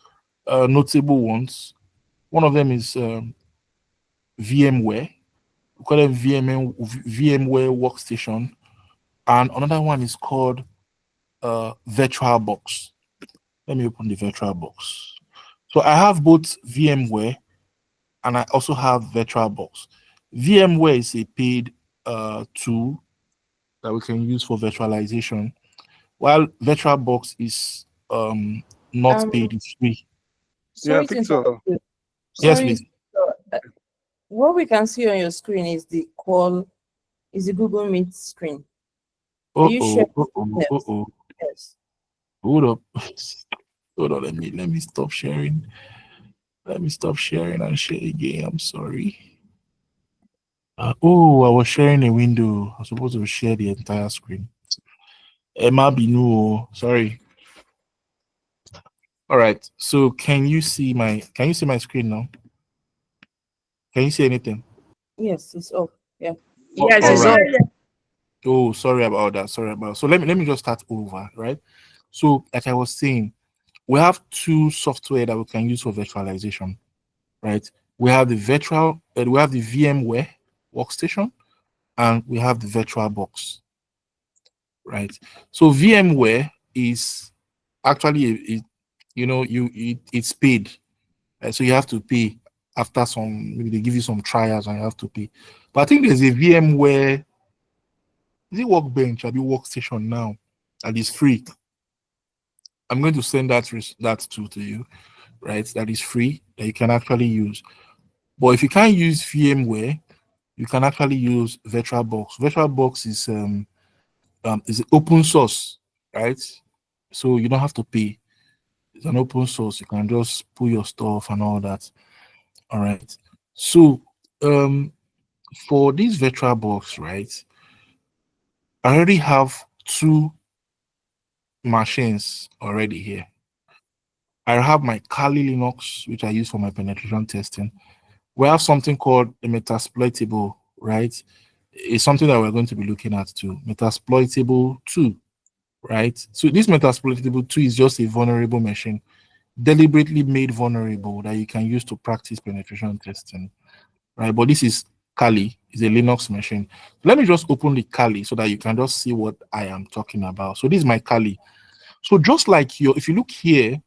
notable ones. One of them is VMware. We call them VMware Workstation, and another one is called VirtualBox. Let me open the VirtualBox. So I have both VMware and I also have VirtualBox. VMware is a paid tool that we can use for virtualization, while VirtualBox is not
Um,
paid, it's free.
Yeah,
sorry to
Victor.
interrupt you.
Yes,
Sorry,
please.
what we can see on your screen is the Google Meet screen. Are you sure? Yes.
Hold up. Hold on, let me stop sharing. Let me stop sharing and share again. I'm sorry. I was sharing a window. I was supposed to share the entire screen. Emma Binu, sorry. All right. So can you see my screen now? Can you see anything?
Yes, it's up. Yeah.
Yes,
All
it's
right.
all.
Oh, sorry about that. Sorry about. So let me just start over, right? So like I was saying, we have two software that we can use for virtualization, right? We have the VMware workstation, and we have the VirtualBox, right? So VMware is actually it's paid, right? So you have to pay after maybe they give you some trials and you have to pay. But I think there's a VMware, is it Workbench or the workstation now that is free. I'm going to send that tool to you, right? That is free that you can actually use. But if you can't use VMware, you can actually use VirtualBox. VirtualBox is open source, right? So you don't have to pay. It's an open source. You can just put your stuff and all that. All right. So for this VirtualBox, right? I already have two machines already here. I have my Kali Linux, which I use for my penetration testing. We have something called a Metasploitable, right? It's something that we're going to be looking at too. Metasploitable 2, right? So this Metasploitable 2 is just a vulnerable machine, deliberately made vulnerable that you can use to practice penetration testing, right? But this is Kali, is a Linux machine. Let me just open the Kali so that you can just see what I am talking about. So this is my Kali. So just like if you look here,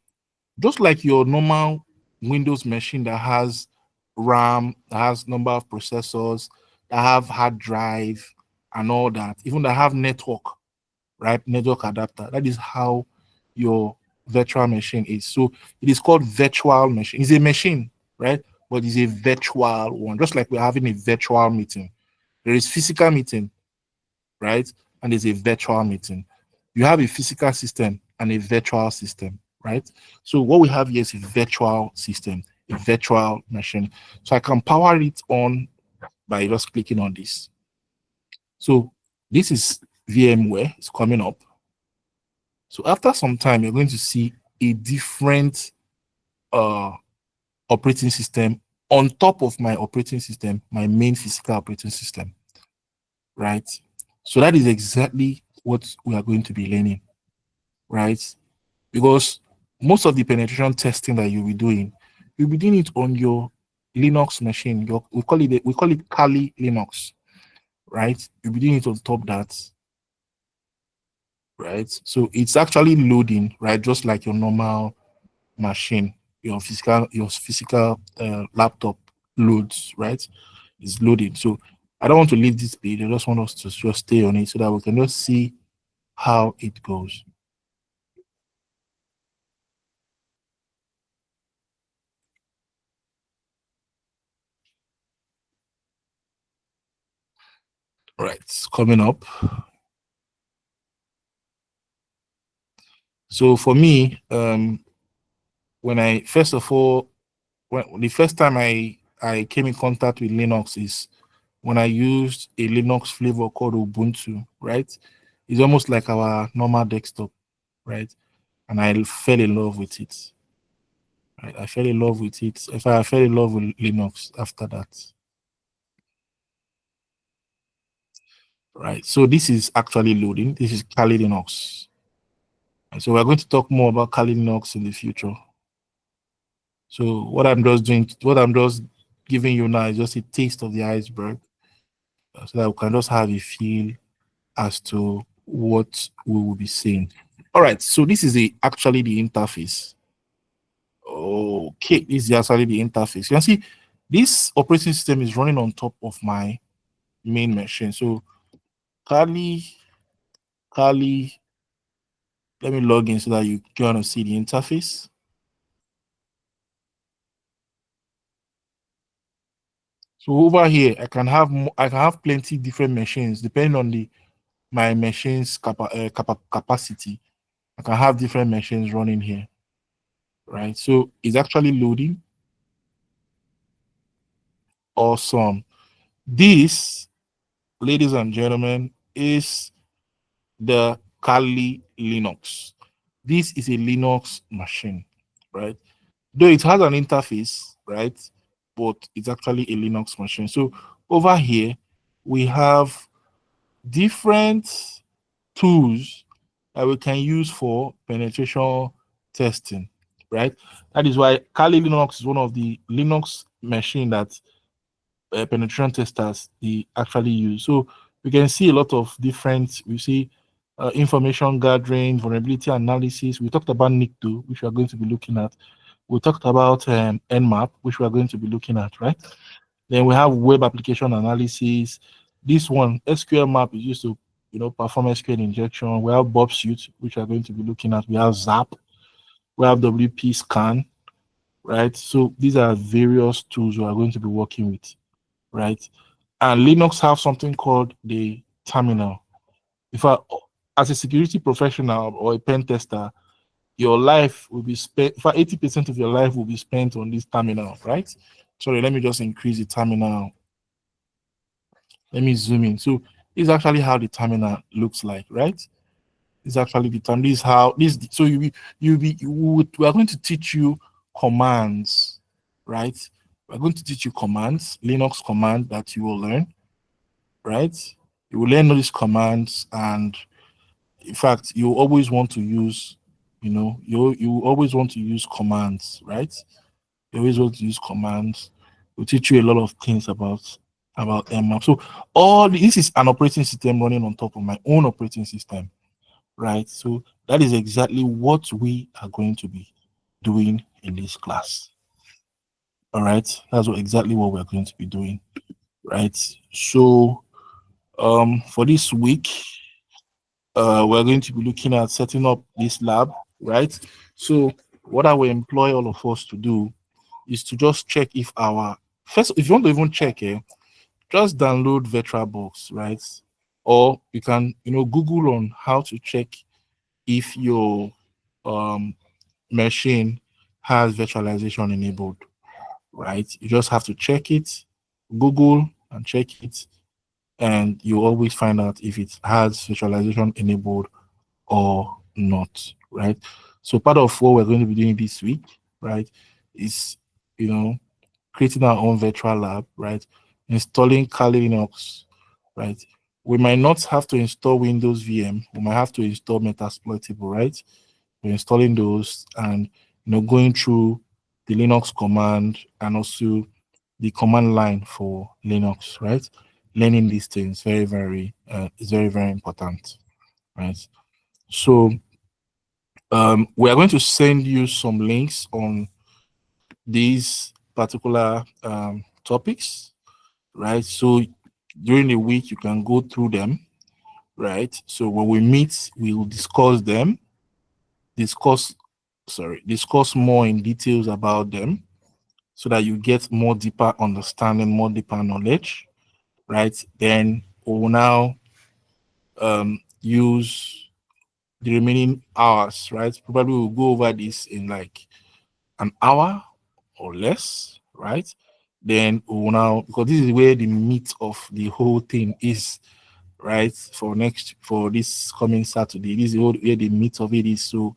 just like your normal Windows machine that has RAM, that has number of processors, that have hard drive and all that, even that have network, right? Network adapter. That is how your virtual machine is. So it is called virtual machine. It's a machine, right? but it's a virtual one, just like we're having a virtual meeting. There is physical meeting, right? And there's a virtual meeting. You have a physical system and a virtual system, right? So what we have here is a virtual system, a virtual machine. So I can power it on by just clicking on this. So this is VMware, it's coming up. So after some time, you're going to see a different operating system on top of my operating system, my main physical operating system, right? So that is exactly what we are going to be learning, right? Because most of the penetration testing that you'll be doing it on your Linux machine. We call it Kali Linux, right? You'll be doing it on top that, right? So it's actually loading, right? Just like your normal machine, your physical laptop loads, right? It's loading. So I don't want to leave this page. I just want us to just stay on it so that we can just see how it goes. Right, it's coming up. So for me, when I first of all, when the first time I came in contact with Linux is when I used a Linux flavor called Ubuntu, right? It's almost like our normal desktop, right? And I fell in love with it. Right? I fell in love with it. In fact, I fell in love with Linux after that. Right. So this is actually loading. This is Kali Linux. And so we're going to talk more about Kali Linux in the future. So what I'm just giving you now is just a taste of the iceberg, so that we can just have a feel as to what we will be seeing. All right. So this is actually the interface. Okay, this is actually the interface. You can see this operating system is running on top of my main machine. So Kali, let me log in so that you can see the interface. So over here, I can have plenty different machines depending on my machine's capacity. I can have different machines running here, right? So it's actually loading. Awesome. This, ladies and gentlemen, is the Kali Linux. This is a Linux machine, right? Though it has an interface, right? But it's actually a Linux machine. So over here, we have different tools that we can use for penetration testing, right? That is why Kali Linux is one of the Linux machine that penetration testers they actually use. So we can see a lot of different. We see information gathering, vulnerability analysis. We talked about NICTO, which we are going to be looking at. We talked about Nmap, which we are going to be looking at, right? Then we have web application analysis. This one, SQL map, is used to perform SQL injection. We have Bob Suite, which we are going to be looking at. We have ZAP. We have WP Scan, right? So these are various tools we are going to be working with, right? And Linux have something called the terminal. As a security professional or a pen tester, your life will be spent, for 80% of your life will be spent on this terminal, right? Sorry, let me just increase the terminal. Let me zoom in. So this is actually how the terminal looks like, right? This is actually the terminal. This is how this. So we are going to teach you commands, right? We're going to teach you commands, Linux command that you will learn, right? You will learn all these commands, and in fact, you always want to use, you always want to use commands, right? You always want to use commands. We'll teach you a lot of things about Nmap. So this is an operating system running on top of my own operating system, right? So that is exactly what we are going to be doing in this class. All right, that's exactly what we're going to be doing, right? So for this week, we're going to be looking at setting up this lab, right? So what I will employ all of us to do is to just check if if you want to even check just download VirtualBox, right? Or you can, Google on how to check if your machine has virtualization enabled, right? You just have to check it, Google and check it, and you always find out if it has virtualization enabled or not, right? So part of what we're going to be doing this week, right, is, creating our own virtual lab, right? Installing Kali Linux, right? We might not have to install Windows VM. We might have to install Metasploitable, right? We're installing those and, going through the Linux command and also the command line for Linux, right? Learning these things is very, very important, right? So we are going to send you some links on these particular topics, right? So during the week, you can go through them, right? So when we meet, we will discuss them, discuss more in details about them so that you get more deeper understanding, more deeper knowledge, right? Then we'll now use the remaining hours, right? Probably we'll go over this in like an hour or less, right? Then we'll now, because this is where the meat of the whole thing is, right? For this coming Saturday, this is where the meat of it is. So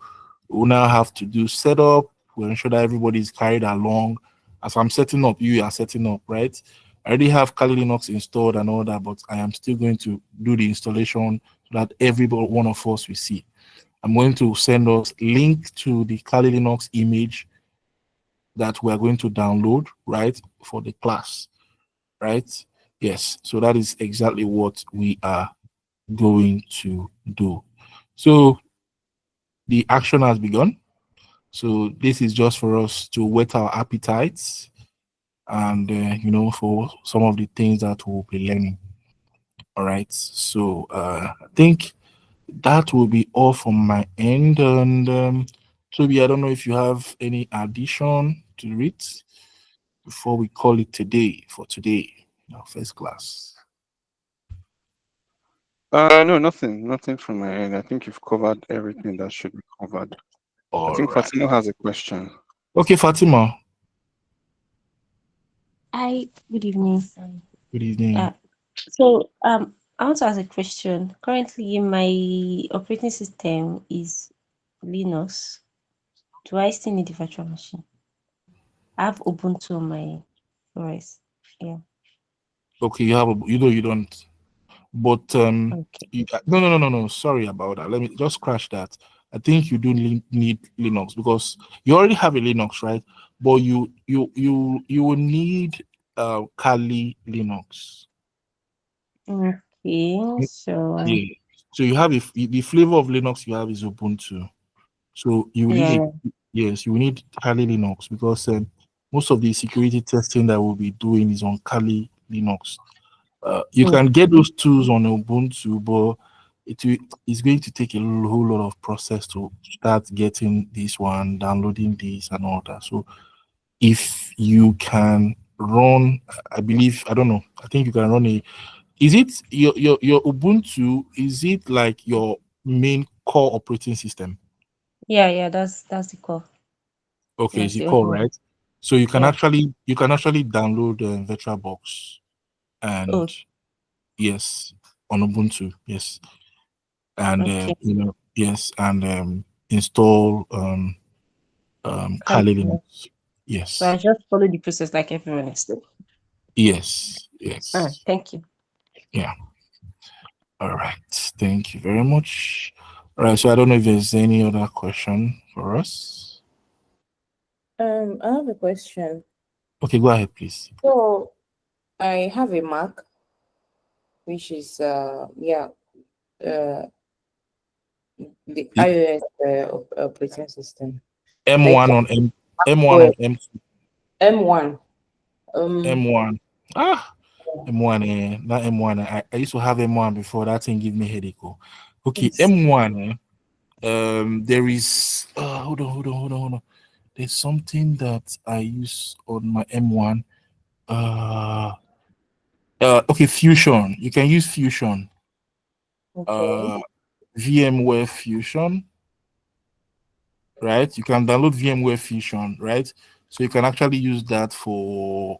we'll now have to do setup. We'll ensure that everybody is carried along. As I'm setting up, you are setting up, right? I already have Kali Linux installed and all that, but I am still going to do the installation so that every one of us will see. I'm going to send us link to the Kali Linux image that we're going to download, right, for the class, right? Yes, so that is exactly what we are going to do. So the action has begun. So this is just for us to whet our appetites and, for some of the things that we'll be learning. All right. So I think that will be all from my end. And Toby, I don't know if you have any addition to it before we call it today, our first class.
No, nothing from my end. I think you've covered everything that should be covered. I think
right.
Fatima has a question.
Okay, Fatima.
Hi, good evening.
Good evening.
So I want to ask a question. Currently, my operating system is Linux. Do I still need a virtual machine? I have Ubuntu on my OS. Yeah.
Okay, you don't. But
Okay.
no. Sorry about that. Let me just crash that. I think you do need Linux because you already have a Linux, right? But you will need Kali Linux.
Okay. So
Yeah. So you have the flavor of Linux you have is Ubuntu. So you need you need Kali Linux because most of the security testing that we'll be doing is on Kali Linux. You can get those tools on Ubuntu, but it's going to take a whole lot of process to start getting this one, downloading this and all that. So if you can run, I believe, I don't know, I think you can run is it your Ubuntu, is it like your main core operating system?
yeah, that's the core.
Okay,
That's
it's the
the
core,
only one.
right? So you can
Yeah.
actually download VirtualBox and yes, on Ubuntu, yes. And
Okay.
yes, and install Kali
Linux.
Linux.
So I
Yes.
just follow the process like everyone else does.
Yes. Yes.
Thank you.
Yeah. All right. Thank you very much. All right. So I don't know if there's any other question for us.
I have a question.
Okay, go ahead, please.
So I have a Mac, which is the iOS operating system.
M1 on M1 or M2?
M1.
M1. M1. Not M1. I used to have M1 before. That thing give me headache. Okay,
Yes.
M1. There is. Hold on. there's something that I use on my M1. Okay, Fusion. You can use Fusion.
Okay.
VMware Fusion, right? You can download VMware Fusion, right? So you can actually use that for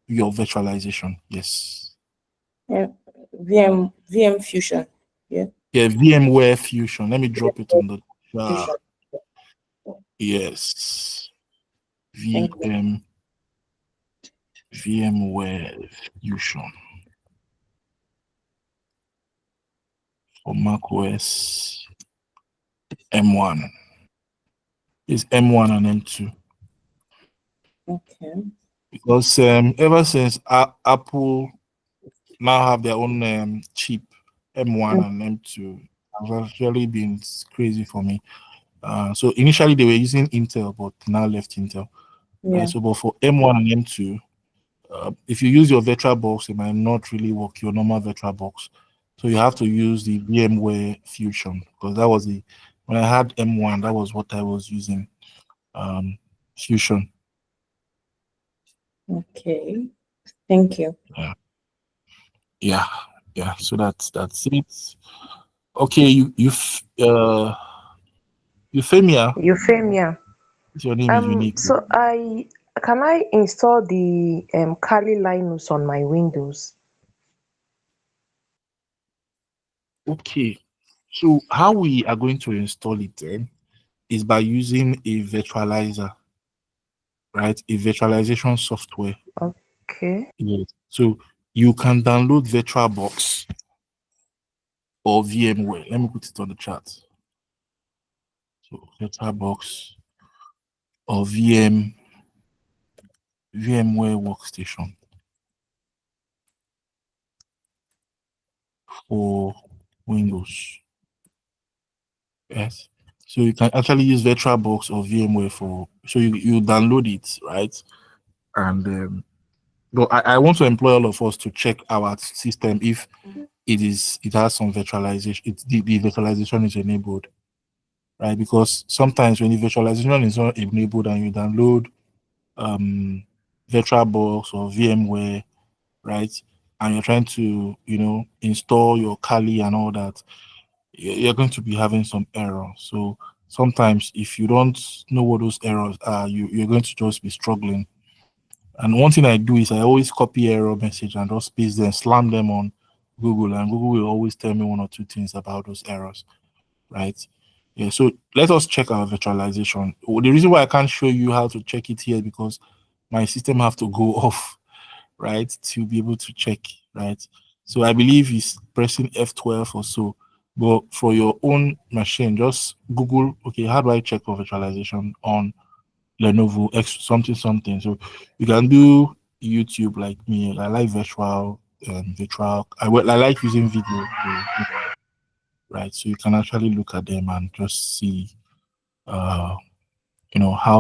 your virtualization. Yes.
Yeah. VM Fusion. Yeah.
Yeah, VMware Fusion. Let me drop it on the
Fusion.
yes.
Thank you.
VMware Fusion for macOS M1. It's M1 and M2
Okay.
because ever since Apple now have their own chip M1 and M2, has actually been crazy for me. So initially they were using Intel, but now left Intel.
Yeah.
So, but for M1 and M2, if you use your VirtualBox, it might not really work your normal VirtualBox. So you have to use the VMware Fusion because that was the when I had M1, that was what I was using. Fusion.
Okay. Thank you.
Yeah. So that's it. Okay, Euphemia.
Euphemia.
Your name is unique.
So can I install the Kali Linux on my Windows?
Okay. So how we are going to install it then is by using a virtualizer, right? A virtualization software.
Okay.
Yes. So you can download VirtualBox or VMware. Let me put it on the chat. So VirtualBox or VMware workstation for Windows. Yes. So you can actually use VirtualBox or VMware for so you download it, right? And but I want to employ all of us to check our system if it has some virtualization, the virtualization is enabled, right? Because sometimes when the virtualization is not enabled and you download VirtualBox or VMware, right, and you're trying to install your Kali and all that, you're going to be having some error. So sometimes if you don't know what those errors are, you're going to just be struggling. And one thing I do is I always copy error message and just paste them, slam them on Google, and Google will always tell me one or two things about those errors, right? Yeah, so let us check our virtualization. The reason why I can't show you how to check it here is because my system have to go off, right, to be able to check, right? So I believe it's pressing F12 or so. But for your own machine, just Google, okay, how do I check for virtualization on Lenovo X something something? So you can do YouTube like me. I like virtual. I like using video, right? So you can actually look at them and just see, how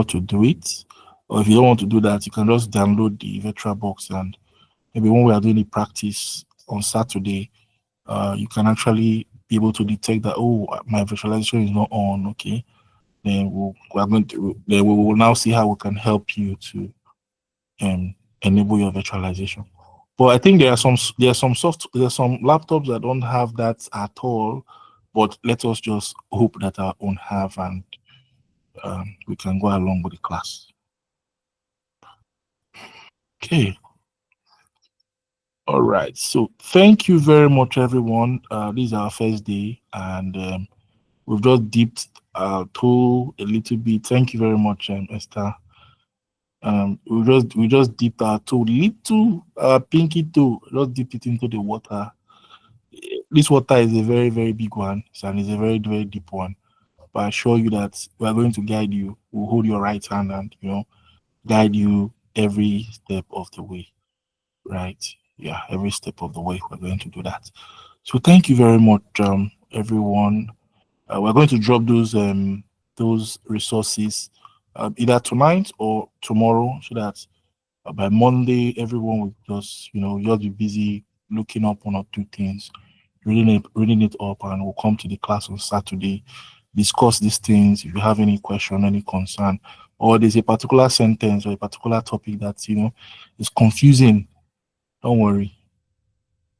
to do it. Or if you don't want to do that, you can just download the VirtualBox and maybe when we are doing the practice on Saturday, you can actually be able to detect that, oh, my virtualization is not on. Okay, then we will now see how we can help you to enable your virtualization. But I think there are some laptops that don't have that at all. But let us just hope that our own have, and we can go along with the class. Okay. All right. So thank you very much, everyone. This is our first day, and we've just dipped our toe a little bit. Thank you very much, Esther. We just dipped our toe, little pinky toe, just dip it into the water. This water is a very, very big one, and it's a very, very deep one. But I assure you that we are going to guide you. We'll hold your right hand and guide you every step of the way. Right? Yeah, every step of the way we're going to do that. So thank you very much, everyone. We're going to drop those resources either tonight or tomorrow, so that by Monday everyone will just you'll be busy looking up one or two things, reading it up, and we'll come to the class on Saturday, discuss these things. If you have any question, any concern, or there's a particular sentence or a particular topic that is confusing, don't worry.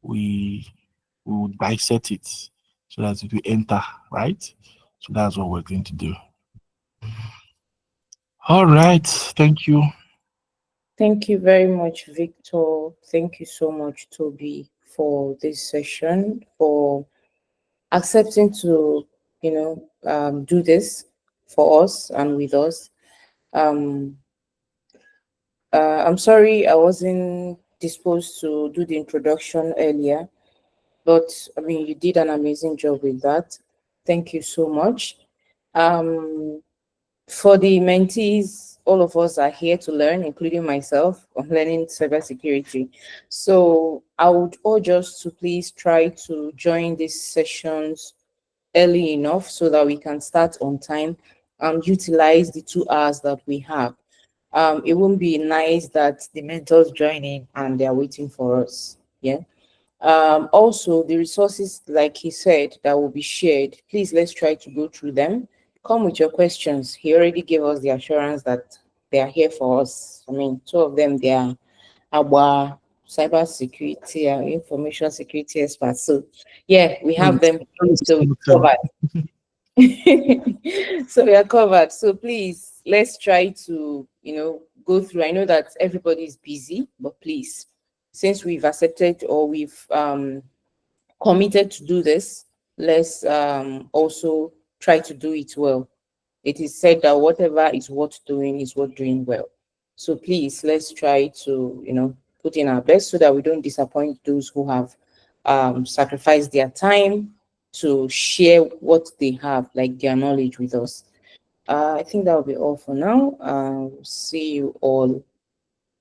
We will dissect it so that it will enter, right? So that's what we're going to do. All right. Thank you.
Thank you very much, Victor. Thank you so much, Toby, for this session, for accepting to, do this for us and with us. I'm sorry I wasn't disposed to do the introduction earlier, but I mean, you did an amazing job with that. Thank you so much. For the mentees, all of us are here to learn, including myself, on learning cybersecurity. So I would urge us to please try to join these sessions early enough so that we can start on time and utilize the 2 hours that we have. It won't be nice that the mentors join in and they're waiting for us. Yeah. Also, the resources, like he said, that will be shared, please let's try to go through them. Come with your questions. He already gave us the assurance that they are here for us. I mean, 2 of them, they are our cyber security and information security experts. So, yeah, we have them. So we're covered. So we are covered. So please, let's try to, go through. I know that everybody is busy, but please, since we've accepted or we've committed to do this, let's also try to do it well. It is said that whatever is worth doing is worth doing well. So please, let's try to, put in our best so that we don't disappoint those who have sacrificed their time to share what they have, like their knowledge with us. I think that will be all for now. See you all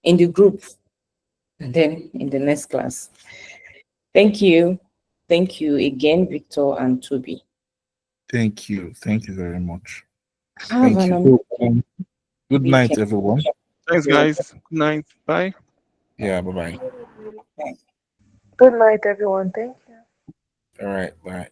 in the group and then in the next class. Thank you. Thank you again, Victor and Toby.
Thank you. Thank you very much.
Have
Thank
an
you.
amazing
Good night,
weekend.
everyone.
Thanks, guys. Good night. Bye.
Yeah, bye-bye.
Good night, everyone. Thank you.
All right, bye.